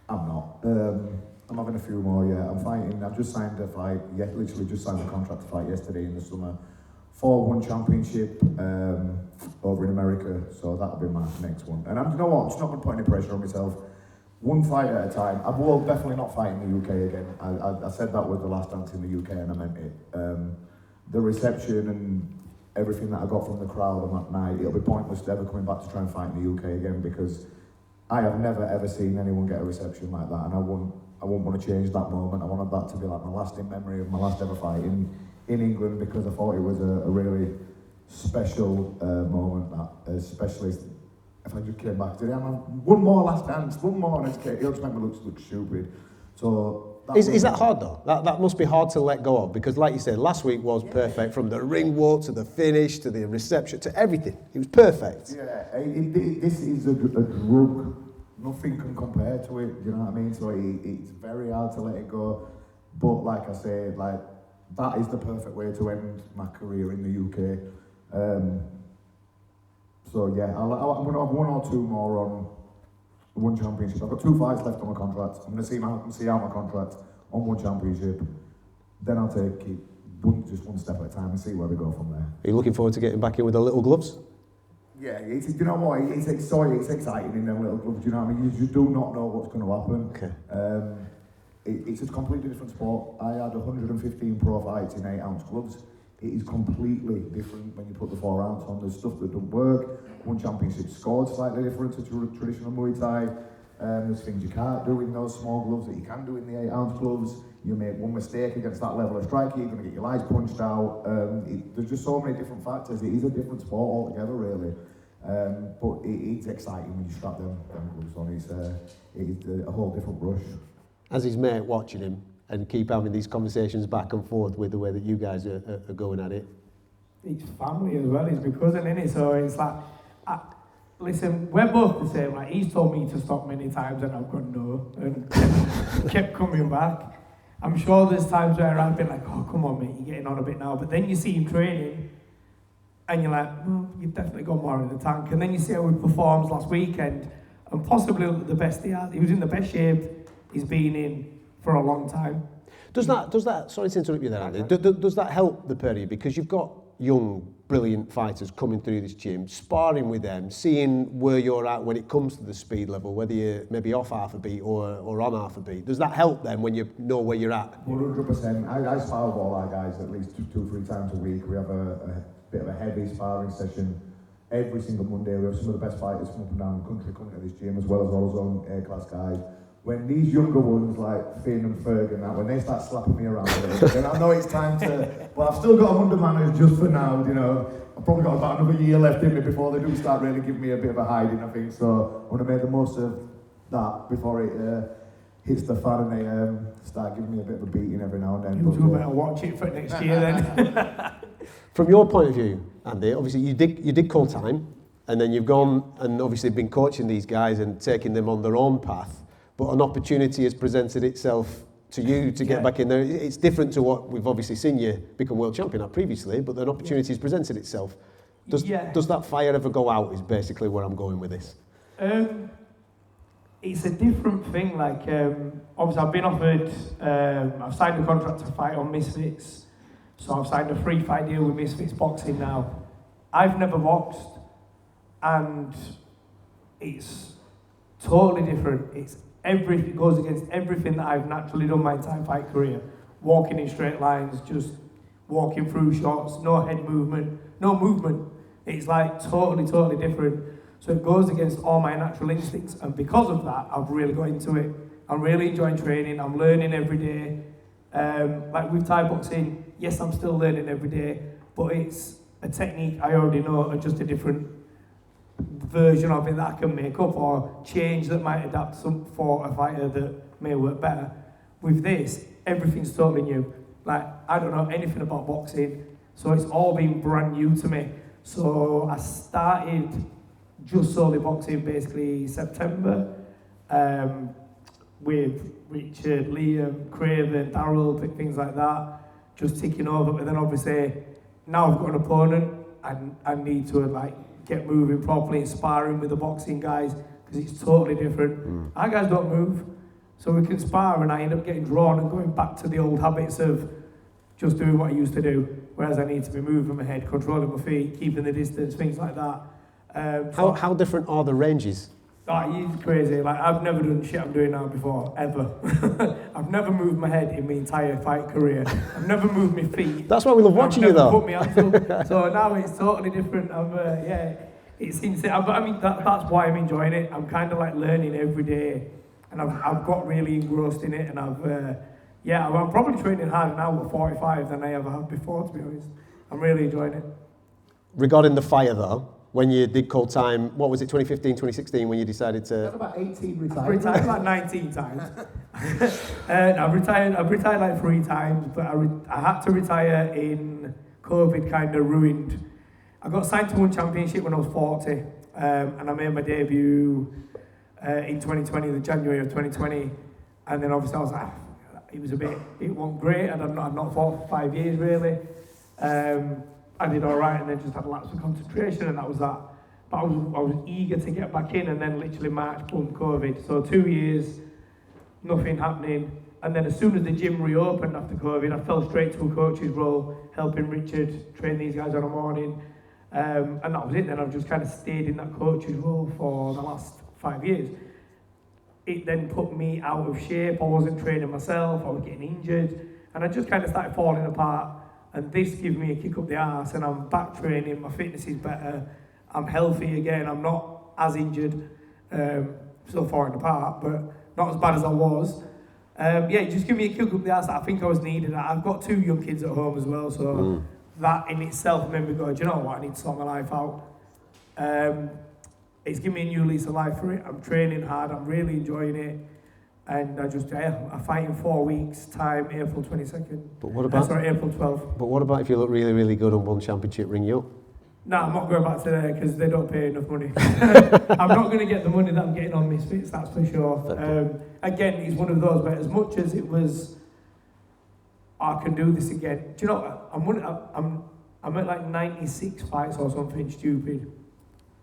[SPEAKER 4] I'm not. I'm having a few more, yeah. I'm fighting. I've just signed a fight, literally just signed a contract to fight yesterday in the summer for One Championship over in America, so that'll be my next one. And you know what, I'm just not going to put any pressure on myself. One fight at a time. I will definitely not fight in the UK again. I said that was the last dance in the UK and I meant it. The reception and everything that I got from the crowd on that night, it'll be pointless ever coming back to try and fight in the UK again because I have never ever seen anyone get a reception like that, and I wouldn't want to change that moment. I wanted that to be like my lasting memory of my last ever fight in England because I thought it was a really special moment, that especially if I just came back to one more last dance, one more, and it'll just make me look stupid. So
[SPEAKER 1] is that hard though? That must be hard to let go of because, like you said, last week was perfect from the ring walk to the finish to the reception to everything. It was perfect.
[SPEAKER 4] Yeah, this is a drug. Nothing can compare to it. You know what I mean? So it's very hard to let it go. But like I say, like that is the perfect way to end my career in the UK. So yeah, I'm going to have one or two more on One Championship. I've got 2 fights left on my contract. I'm going to see out my contract on One Championship. Then I'll take it one step at a time and see where we go from there.
[SPEAKER 1] Are you looking forward to getting back in with the little gloves?
[SPEAKER 4] Yeah, you know what? It's exciting in them little gloves. You know what I mean? You do not know what's going to happen.
[SPEAKER 1] Okay.
[SPEAKER 4] It's a completely different sport. I had 115 pro fights in 8-ounce gloves. It is completely different when you put the 4 ounce on. There's stuff that don't work. One Championship scored slightly different to traditional Muay Thai. There's things you can't do in those small gloves that you can do in the 8-ounce gloves. You make one mistake against that level of striking, you're going to get your lights punched out. There's just so many different factors. It is a different sport altogether, really. But it's exciting when you strap them gloves on. It's a whole different rush.
[SPEAKER 1] As his mate watching him and keep having these conversations back and forth with the way that you guys are going at it.
[SPEAKER 5] It's family as well, it's my cousin, innit? So it's like, listen, we're both the same. Like, he's told me to stop many times and I've gone no, and kept coming back. I'm sure there's times where I've been like, oh, come on, mate, you're getting on a bit now. But then you see him training and you're like, well, you've definitely got more in the tank. And then you see how he performs last weekend and possibly the best he has. He was in the best shape he's been in for a long time.
[SPEAKER 1] Does that, sorry to interrupt you there, Andy, does that help the pair of you? Because you've got young, brilliant fighters coming through this gym, sparring with them, seeing where you're at when it comes to the speed level, whether you're maybe off half a beat or on half a beat. Does that help them when you know where you're at?
[SPEAKER 4] 100%. I spar with all our guys at least 2-3 times a week. We have a bit of a heavy sparring session every single Monday we have some of the best fighters from up and down the country coming to this gym, as well as all those own A-class guys. When these younger ones like Finn and Ferg and that, when they start slapping me around a little bit, then I know it's time to, well, I've still got them under manners just for now, you know. I've probably got about another year left in me before they do start really giving me a bit of a hiding, I think. So I want to make the most of that before it hits the fan and they start giving me a bit of a beating every now and then.
[SPEAKER 5] You two better watch it for next year then.
[SPEAKER 1] From your point of view, Andy, obviously you did call time, and then you've gone and obviously been coaching these guys and taking them on their own path, but an opportunity has presented itself to you to get back in there. It's different to what we've obviously seen you become world champion at previously, but an opportunity has presented itself. Does that fire ever go out, is basically where I'm going with this?
[SPEAKER 5] It's a different thing, like, obviously I've been offered, I've signed a contract to fight on Misfits, so I've signed a free fight deal with Misfits Boxing now. I've never boxed, and it's totally different. It goes against everything that I've naturally done my entire fight career. Walking in straight lines, just walking through shots, no head movement, no movement. It's like totally different. So it goes against all my natural instincts, and because of that, I've really got into it. I'm really enjoying training, I'm learning every day. Like with Thai boxing, yes, I'm still learning every day, but it's a technique I already know, and just a different version of it that I can make up or change that might adapt for a fighter that may work better. With this, everything's totally new. Like, I don't know anything about boxing, so it's all been brand new to me. So I started just solely boxing basically September, with Richard, Liam, Craven, Darryl, things like that, just ticking over. But then obviously, now I've got an opponent, and I need to like get moving properly and sparring with the boxing guys, because it's totally different. Our guys don't move, so we can spar, and I end up getting drawn and going back to the old habits of just doing what I used to do, whereas I need to be moving my head, controlling my feet, keeping the distance, things like that.
[SPEAKER 1] How different are the ranges?
[SPEAKER 5] It's crazy. Like, I've never done shit I'm doing now before, ever. I've never moved my head in my entire fight career. I've never moved my feet.
[SPEAKER 1] That's why we love watching you, though.
[SPEAKER 5] Put my hands up. So now it's totally different. It's insane. I mean, that's why I'm enjoying it. I'm kind of like learning every day, and I've got really engrossed in it, and I'm probably training harder now at 45 than I ever have before, to be honest. I'm really enjoying it. Regarding
[SPEAKER 1] the fire, though, when you did call time, what was it, 2015, 2016, when you decided to...
[SPEAKER 4] That's about 18 retired.
[SPEAKER 5] I've retired about 19 times. I've retired like 3 times, but I had to retire in COVID, kind of ruined. I got signed to one championship when I was 40, and I made my debut in 2020, the January of 2020, and then obviously I was like, it wasn't great, and I'd not fought for 5 years really. I did all right, and then just had a lapse of concentration, and that was that. But I was eager to get back in, and then literally March, boom, COVID. So 2 years, nothing happening. And then as soon as the gym reopened after COVID, I fell straight to a coach's role, helping Richard train these guys on a morning. And that was it. Then I've just kind of stayed in that coach's role for the last 5 years. It then put me out of shape. I wasn't training myself. I was getting injured. And I just kind of started falling apart. And this gives me a kick up the arse, and I'm back training, my fitness is better, I'm healthy again, I'm not as injured, still falling apart, but not as bad as I was. It just gave me a kick up the arse that I think I was needed. I've got 2 young kids at home as well, so that in itself made me go, do you know what, I need to sort my life out. It's given me a new lease of life for it. I'm training hard, I'm really enjoying it. And I fight in 4 weeks' time, April 22nd.
[SPEAKER 1] But what about...
[SPEAKER 5] April 12th.
[SPEAKER 1] But what about if you look really, really good and won championship, ring you up?
[SPEAKER 5] No, I'm not going back to there because they don't pay enough money. I'm not going to get the money that I'm getting on Misfits, that's for sure. Again, it's one of those where as much as it was, I can do this again. Do you know, I'm at like 96 fights or something stupid.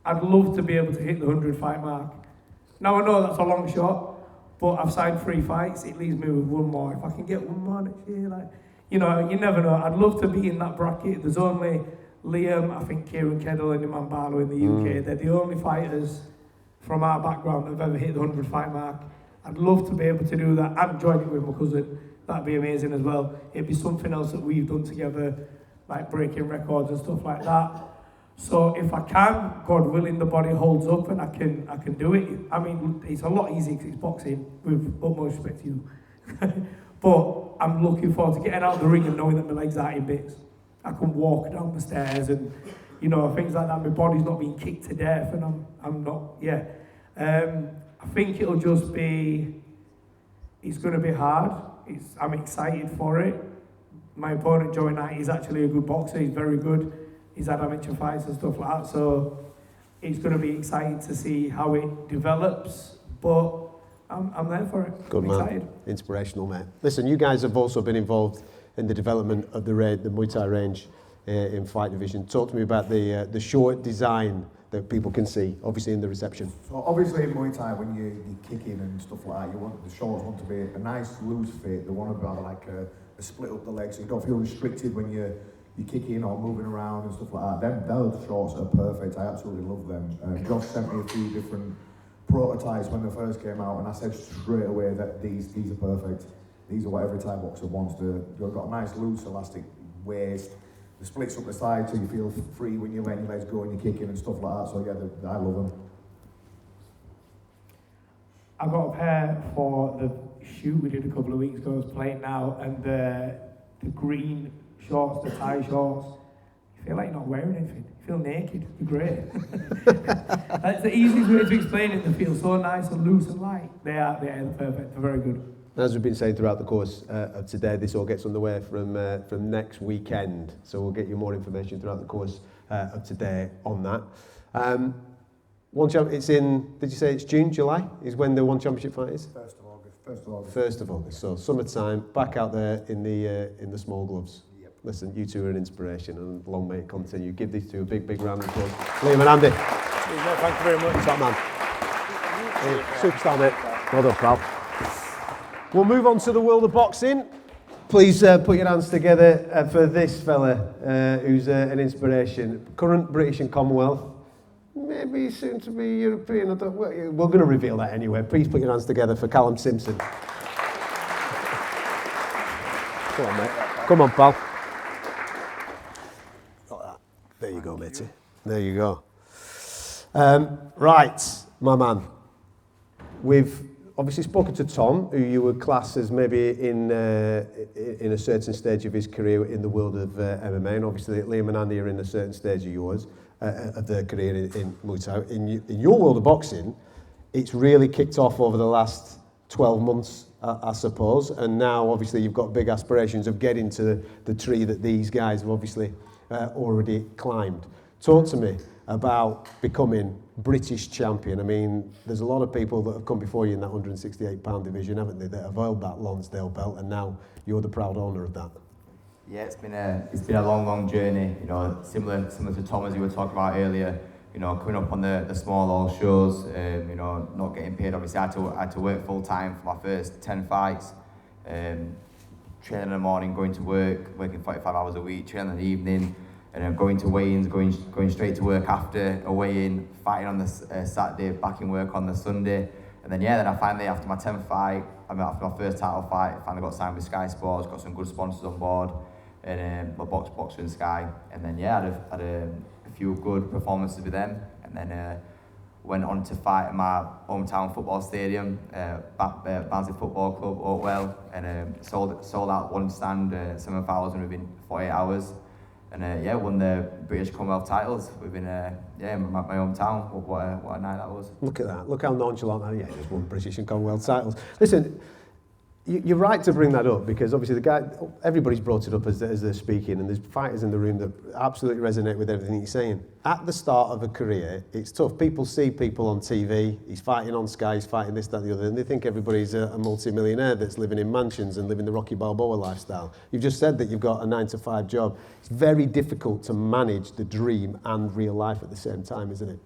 [SPEAKER 5] I'd love to be able to hit the 100 fight mark. Now I know that's a long shot, but I've signed 3 fights, it leaves me with 1 more. If I can get 1 more next year, you never know. I'd love to be in that bracket. There's only Liam, I think Kieran Kedal and Iman Barlow in the UK. They're the only fighters from our background that have ever hit the 100 fight mark. I'd love to be able to do that and join it with my cousin. That'd be amazing as well. It'd be something else that we've done together, like breaking records and stuff like that. So if I can, God willing, the body holds up and I can do it. I mean, it's a lot easier because it's boxing, with utmost respect to you. But I'm looking forward to getting out of the ring and knowing that my legs aren't in bits. I can walk down the stairs and, you know, things like that. My body's not being kicked to death and I'm not, yeah. I think it'll just be, it's going to be hard. I'm excited for it. My opponent, Joey Knight, is actually a good boxer. He's very good. He's had amateur fights and stuff like that. So it's going to be exciting to see how it develops. But I'm there for it.
[SPEAKER 1] Good
[SPEAKER 5] I'm
[SPEAKER 1] man.
[SPEAKER 5] excited.
[SPEAKER 1] Inspirational, mate. Listen, you guys have also been involved in the development of the Muay Thai range in Fight Division. Talk to me about the short design that people can see, obviously in the reception.
[SPEAKER 4] So obviously in Muay Thai, when you kick in and stuff like that, you want the shorts want to be a nice loose fit. They want to have like a split up the legs, so you don't feel restricted when you kick in or moving around and stuff like that. Those shorts are perfect. I absolutely love them. Josh sent me a few different prototypes when they first came out, and I said straight away that these are perfect. These are what every Thai boxer wants. They've got a nice loose elastic waist. The splits up the side so you feel free when you're letting your legs go and you're kicking and stuff like that. So yeah, I love them.
[SPEAKER 5] I got a pair for the shoot we did a couple of weeks ago. I was playing now, and the green shorts, the Thai shorts, you feel like you're not wearing anything. You feel naked. You're great. That's the easiest way to explain it. They feel so nice and loose and light. They're perfect. They're very good.
[SPEAKER 1] As we've been saying throughout the course of today, this all gets underway from next weekend. So we'll get you more information throughout the course of today on that. It's in, did you say it's June, July? Is when the One Championship fight is?
[SPEAKER 4] 1st of August.
[SPEAKER 1] 1st of August. So summertime, back out there in the small gloves.
[SPEAKER 4] Yep.
[SPEAKER 1] Listen, you two are an inspiration, and long may it continue. Give these two a big round of applause. Liam and Andy.
[SPEAKER 6] Thank you very much.
[SPEAKER 1] Top man. Superstar, mate. Well done, pal. We'll move on to the world of boxing. Please put your hands together for this fella who's an inspiration. Current British and Commonwealth. Maybe soon to be European. We're going to reveal that anyway. Please put your hands together for Callum Simpson. Come on, mate. Come on, pal. Like that. There you go, matey. There you go. Right, my man. We've obviously spoken to Tom, who you would class as maybe in a certain stage of his career in the world of MMA, and obviously Liam and Andy are in a certain stage of yours, of their career in Muay Thai. In your world of boxing, it's really kicked off over the last 12 months, I suppose, and now obviously you've got big aspirations of getting to the tree that these guys have obviously already climbed. Talk to me about becoming British champion. I mean, there's a lot of people that have come before you in that 168-pound division, haven't they, that have held that Lonsdale belt, and now you're the proud owner of that.
[SPEAKER 7] Yeah, it's been a long journey. You know, similar to Tom, as you were talking about earlier. You know, coming up on the small hall shows. You know, not getting paid. Obviously, I had to work full time for my first 10 fights. Training in the morning, going to work, working 45 hours a week. Training in the evening. And then going to weigh-ins, going straight to work after a weigh-in, fighting on the Saturday, back in work on the Sunday. And then I finally, after my 10th fight, after my first title fight, I finally got signed with Sky Sports, got some good sponsors on board, and Boxer and Sky. And then I had a few good performances with them, and then went on to fight at my hometown football stadium, Barnsley Football Club, Oakwell, and sold out one stand, 7,000 within 48 hours. And won the British Commonwealth titles within my hometown. What a night that was.
[SPEAKER 1] Look at that. Look how nonchalant that is. Yeah, just won British and Commonwealth titles. Listen, you're right to bring that up, because obviously everybody's brought it up as they're speaking, and there's fighters in the room that absolutely resonate with everything you're saying. At the start of a career, it's tough. People see people on TV, he's fighting on Sky, he's fighting this, that, and the other, and they think everybody's a multi-millionaire that's living in mansions and living the Rocky Balboa lifestyle. You've just said that you've got a 9-to-5 job. It's very difficult to manage the dream and real life at the same time, isn't it?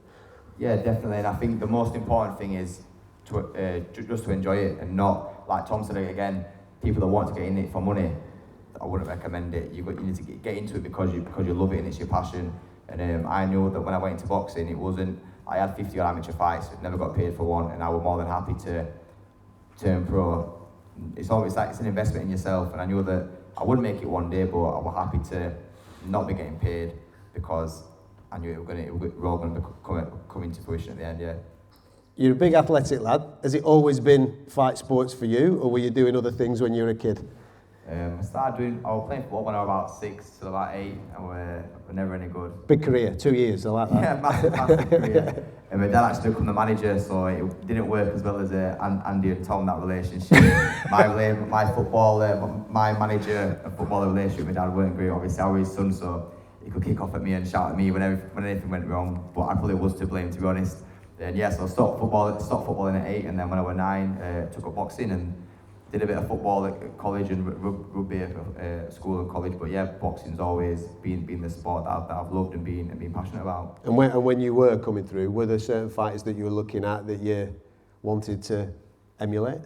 [SPEAKER 7] Yeah, definitely. And I think the most important thing is just to enjoy it, and not, like Tom said again, people that want to get in it for money, I wouldn't recommend it. You need to get into it because you love it and it's your passion. And I knew that when I went into boxing, it wasn't. I had 50 odd amateur fights, never got paid for one, and I was more than happy to turn pro. It's an investment in yourself, and I knew that I wouldn't make it one day, but I was happy to not be getting paid, because I knew we were all going to come into fruition at the end. Yeah.
[SPEAKER 1] You're a big athletic lad. Has it always been fight sports for you, or were you doing other things when you were a kid?
[SPEAKER 7] I was playing football when I was about 6 till about 8, and we're never any good.
[SPEAKER 1] Big career, 2 years, I like that.
[SPEAKER 7] Yeah, massive career. And my dad actually became the manager, so it didn't work as well as Andy and Tom, that relationship. my manager and footballer relationship with my dad weren't great. Obviously, I was his son, so he could kick off at me and shout at me when anything went wrong, but I probably was to blame, to be honest. And yeah, so I stopped footballing at 8, and then when I was 9, took up boxing and did a bit of football at college and rugby at school and college. But yeah, boxing's always been the sport that I've loved and been passionate about.
[SPEAKER 1] And when you were coming through, were there certain fighters that you were looking at that you wanted to emulate?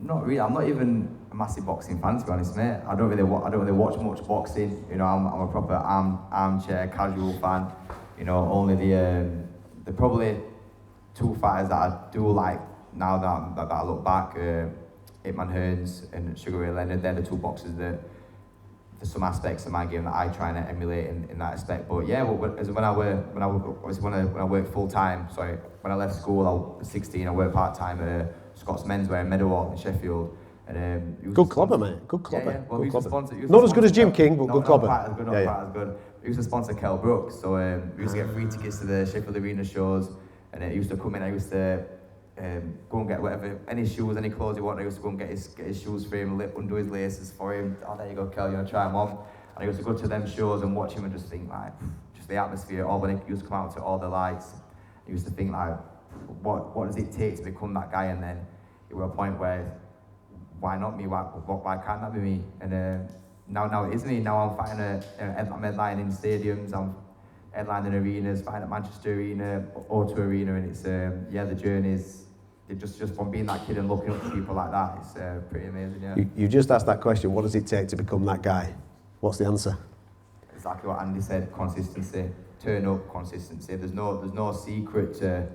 [SPEAKER 7] Not really. I'm not even a massive boxing fan, to be honest, mate. I don't really watch much boxing. You know, I'm a proper armchair casual fan. You know, only the probably 2 fighters that I do like now that I look back, Hitman Hearns and Sugar Ray Leonard. They're the 2 boxers that, for some aspects of my game, that I try and emulate in that aspect. But yeah, when I worked full time. Sorry, when I left school, I was 16. I worked part time at Scott's Menswear in Meadowhall in Sheffield. And
[SPEAKER 1] good clobber, mate. Good clobber.
[SPEAKER 7] Yeah. Well,
[SPEAKER 1] good clobber. Not as good as Jim King, but good clobber.
[SPEAKER 7] Not quite as good. He used to sponsor Kell Brooks, so we used to get free tickets to the Sheffield Arena shows, and he used to come in. I used to go and get any shoes, any clothes he wanted. I used to go and get his shoes for him, undo his laces for him. Oh, there you go, Kell, you want to try them on? And I used to go to them shows and watch him and just think, like, just the atmosphere. All when he used to come out to all the lights, I used to think, like, what does it take to become that guy? And then it was a point where, why not me? Why can't that be me? And now it is me. Now I'm fighting I'm headlining stadiums. I'm headlining arenas, fighting at Manchester Arena, O2 Arena, and it's the journey's just from being that kid and looking up to people like that. It's pretty amazing. Yeah.
[SPEAKER 1] You just asked that question. What does it take to become that guy? What's the answer?
[SPEAKER 7] Exactly what Andy said. Consistency. Turn up. Consistency. There's no secret to.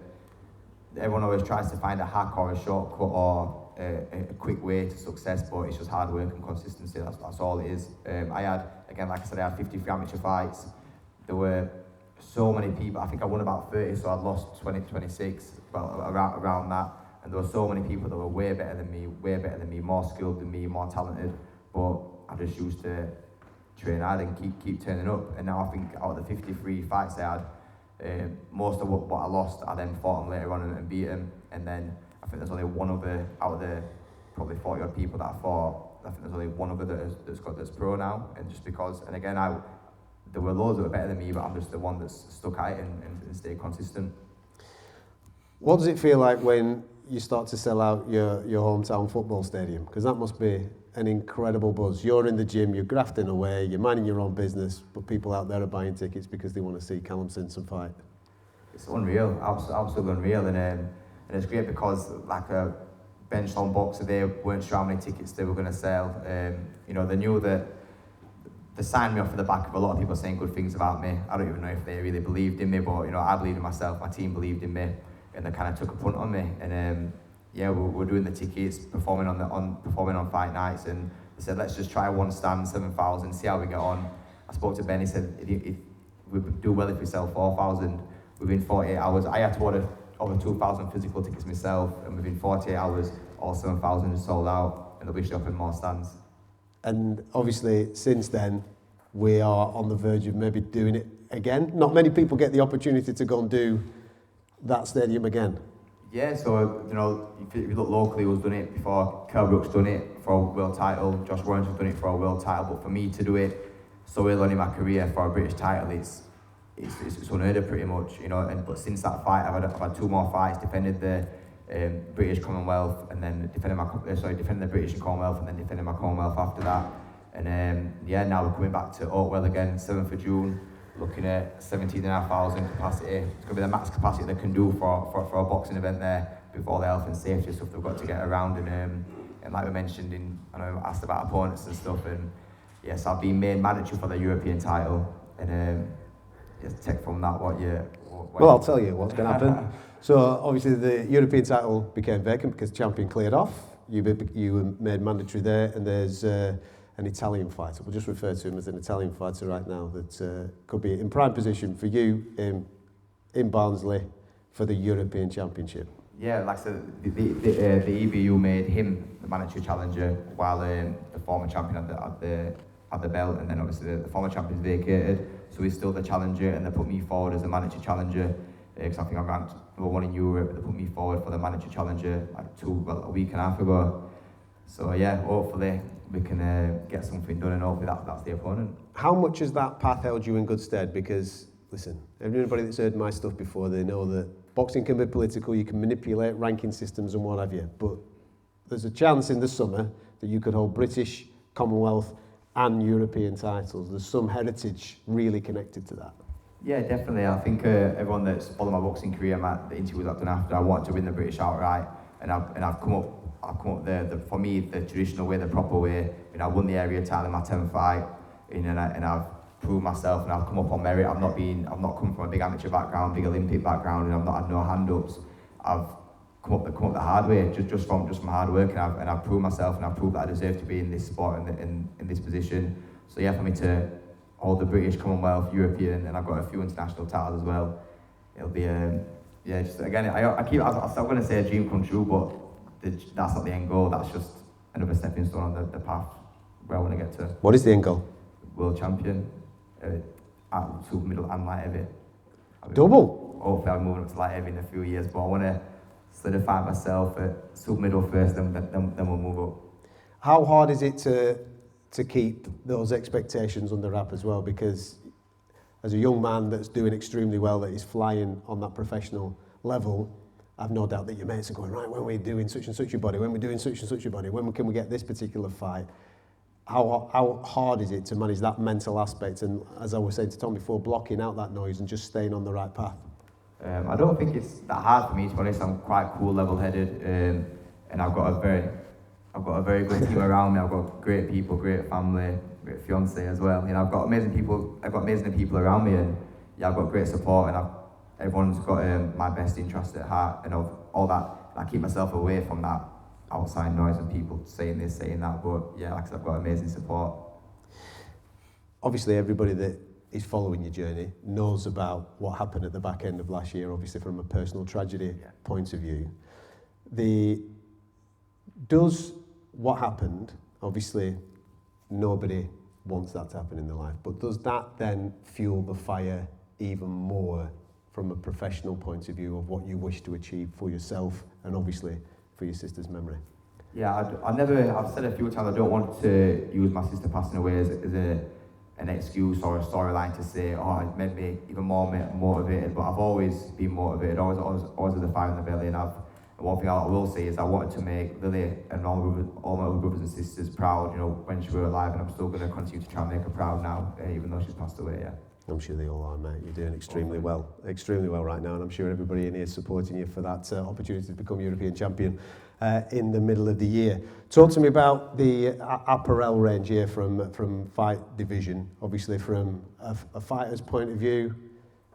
[SPEAKER 7] Everyone always tries to find a hack or a shortcut or a quick way to success, but it's just hard work and consistency. That's all it is. I had, again, like I said, I had 53 amateur fights. There were so many people. I think I won about 30, so I'd lost 26, well, around that. And there were so many people that were way better than me, more skilled than me, more talented. But I just used to train hard and keep turning up. And now I think out of the 53 fights I had, most of what I lost, I then fought them later on and beat them. And then I think there's only one other out of the probably 40 odd people that I fought. I think there's only one other that's pro now. And just because, and again, there were loads that were better than me, but I'm just the one that's stuck at it and stayed consistent.
[SPEAKER 1] What does it feel like when you start to sell out your hometown football stadium? Because that must be an incredible buzz. You're in the gym, you're grafting away, you're minding your own business, but people out there are buying tickets because they want to see Callum Simpson fight.
[SPEAKER 7] It's unreal, absolutely unreal, and it's great because like a bench-on boxer, they weren't sure how many tickets they were going to sell. You know, they knew that they signed me off for the back of a lot of people saying good things about me. I don't even know if they really believed in me, but you know, I believed in myself. My team believed in me, and they kind of took a punt on me. And we're doing the tickets, performing on fight nights, and they said let's just try one stand, 7,000, see how we get on. I spoke to Ben. He said if we do well if we sell 4,000 within 48 hours. I had to order over 2,000 physical tickets myself, and within 48 hours, all 7,000 is sold out, and they'll be showing more stands.
[SPEAKER 1] And obviously, since then, we are on the verge of maybe doing it again. Not many people get the opportunity to go and do that stadium again.
[SPEAKER 7] Yeah, so, you know, if you look locally, who's done it before, Kell Brooks done it for a world title, Josh Warren's done it for a world title, but for me to do it so early on in my career for a British title, it's unheard of pretty much, you know. But since that fight, I've had 2 more fights, defended the British Commonwealth, and then defending the British and Commonwealth, and then defending my Commonwealth after that. And now we're coming back to Oakwell again, 7th of June, looking at 17,500 capacity. It's going to be the max capacity they can do for a boxing event there before the health and safety stuff they've got to get around. And like we mentioned, I know I asked about opponents and stuff, and yes, I've been made mandatory for the European title, and just take from that
[SPEAKER 1] Well, I'll tell you what's going to happen. So obviously the European title became vacant because champion cleared off. You were made mandatory there, and there's an Italian fighter. We'll just refer to him as an Italian fighter right now that could be in prime position for you in Barnsley for the European Championship.
[SPEAKER 7] Yeah, like I said, the EBU made him the mandatory challenger while the former champion had the belt, and then obviously the former champion's vacated, so he's still the challenger, and they put me forward as a mandatory challenger because I think I'm ranked number 1 in Europe. They put me forward for the mandatory challenger like a week and a half ago. So yeah, hopefully we can get something done, and hopefully that's the opponent.
[SPEAKER 1] How much has that path held you in good stead? Because listen, everybody that's heard my stuff before, they know that boxing can be political, you can manipulate ranking systems and what have you, but there's a chance in the summer that you could hold British, Commonwealth and European titles. There's some heritage really connected to that.
[SPEAKER 7] Yeah, definitely. I think everyone that's followed my boxing career, the interviews I've done after, I wanted to win the British outright, and I've come up the for me the traditional way, the proper way. I won the area title in my 10th fight, and I've proved myself, and I've come up on merit. I've not come from a big amateur background, big Olympic background, and I've not had no hand-ups. I've come up the hard way, just from hard work, and I've proved myself, and I've proved that I deserve to be in this sport and in this position. So yeah, for me to hold the British, Commonwealth, European, and I've got a few international titles as well. It'll be just again, I'm going to say a dream come true, but that's not the end goal. That's just another stepping stone on the path where I want to get to.
[SPEAKER 1] What is the end goal?
[SPEAKER 7] World champion. At super middle and light heavy.
[SPEAKER 1] Double?
[SPEAKER 7] Hopefully I'm moving up to light heavy in a few years, but I want to solidify myself at super middle first, then we'll move up.
[SPEAKER 1] How hard is it to keep those expectations under wrap as well? Because as a young man that's doing extremely well, that is flying on that professional level, I've no doubt that your mates are going, right, when we're doing such and such a body, when we're doing such and such a body, when can we get this particular fight? How hard is it to manage that mental aspect, and as I was saying to Tom before, blocking out that noise and just staying on the right path?
[SPEAKER 7] I don't think it's that hard for me, to be honest. I'm quite cool, level-headed, and I've got a very good team around me. I've got great people, great family, great fiance as well. I've got amazing people. I've got amazing people around me, and yeah, I've got great support, and everyone's got my best interest at heart, and all that. I keep myself away from that outside noise and people saying this, saying that, but yeah, like I said, I've got amazing support.
[SPEAKER 1] Obviously, everybody that is following your journey knows about what happened at the back end of last year, obviously from a personal tragedy point of view. Does what happened, obviously nobody wants that to happen in their life, but does that then fuel the fire even more from a professional point of view of what you wish to achieve for yourself and obviously for your sister's memory?
[SPEAKER 7] Yeah, I've said a few times I don't want to use my sister passing away as an excuse or a storyline to say, oh, it made me even more motivated, but I've always been motivated, always with the fire in the belly, and one thing I will say is I wanted to make Lily and all my other brothers and sisters proud, when she was alive, and I'm still going to continue to try and make her proud now, even though she's passed away, yeah.
[SPEAKER 1] I'm sure they all are, mate. You're doing extremely well right now, and I'm sure everybody in here is supporting you for that opportunity to become European champion in the middle of the year. Talk to me about the apparel range here from Fight Division. Obviously, from a fighter's point of view,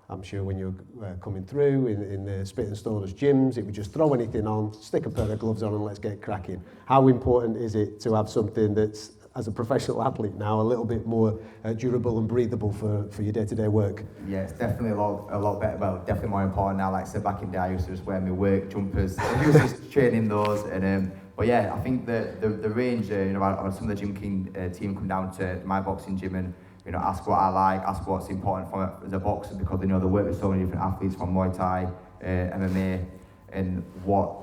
[SPEAKER 1] I'm sure when you're coming through in the Spit and Stoners gyms, it would just throw anything on, stick a pair of gloves on, and let's get cracking. How important is it to have something that's, as a professional athlete now, a little bit more durable and breathable for your day-to-day work?
[SPEAKER 7] Yeah, it's definitely a lot better. Well, definitely more important now. Like I said, back in the day, I used to just wear my work jumpers. I was just training those, and but yeah, I think the range. Some of the Gym King team come down to my boxing gym and ask what I like, ask what's important for me as a boxer, because they work with so many different athletes from Muay Thai, MMA, and what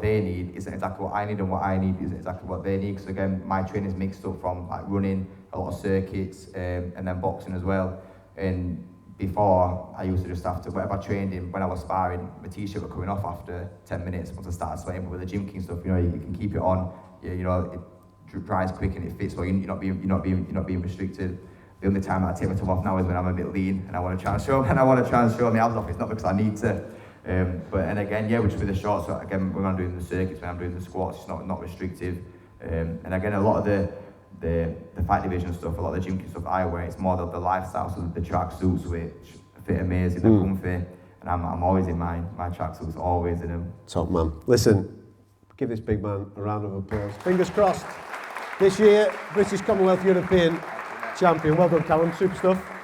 [SPEAKER 7] they need isn't exactly what I need, and what I need isn't exactly what they need. Because again, my training's mixed up from like running, a lot of circuits, and then boxing as well. And before, I used to just have to, whatever I trained in when I was sparring, my t-shirt was coming off after 10 minutes once I started sweating. But with the Gym King stuff, you can keep it on. It dries quick and it fits well. You're not being restricted. The only time that I take my top off now is when I'm a bit lean and I want to try and show my abs off. It's not because I need to. And again, yeah, which with the shorts. So again, when I'm doing the circuits, when I'm doing the squats, it's not restrictive. And again, a lot of the Fight Division stuff, a lot of the Gym King stuff I wear, it's more the lifestyle, so the track suits which fit amazing, they're comfy, and I'm always in mine. My track suits, always in them.
[SPEAKER 1] Top man. Listen, give this big man a round of applause. Fingers crossed. This year, British Commonwealth European champion. Well done, Callum. Super stuff.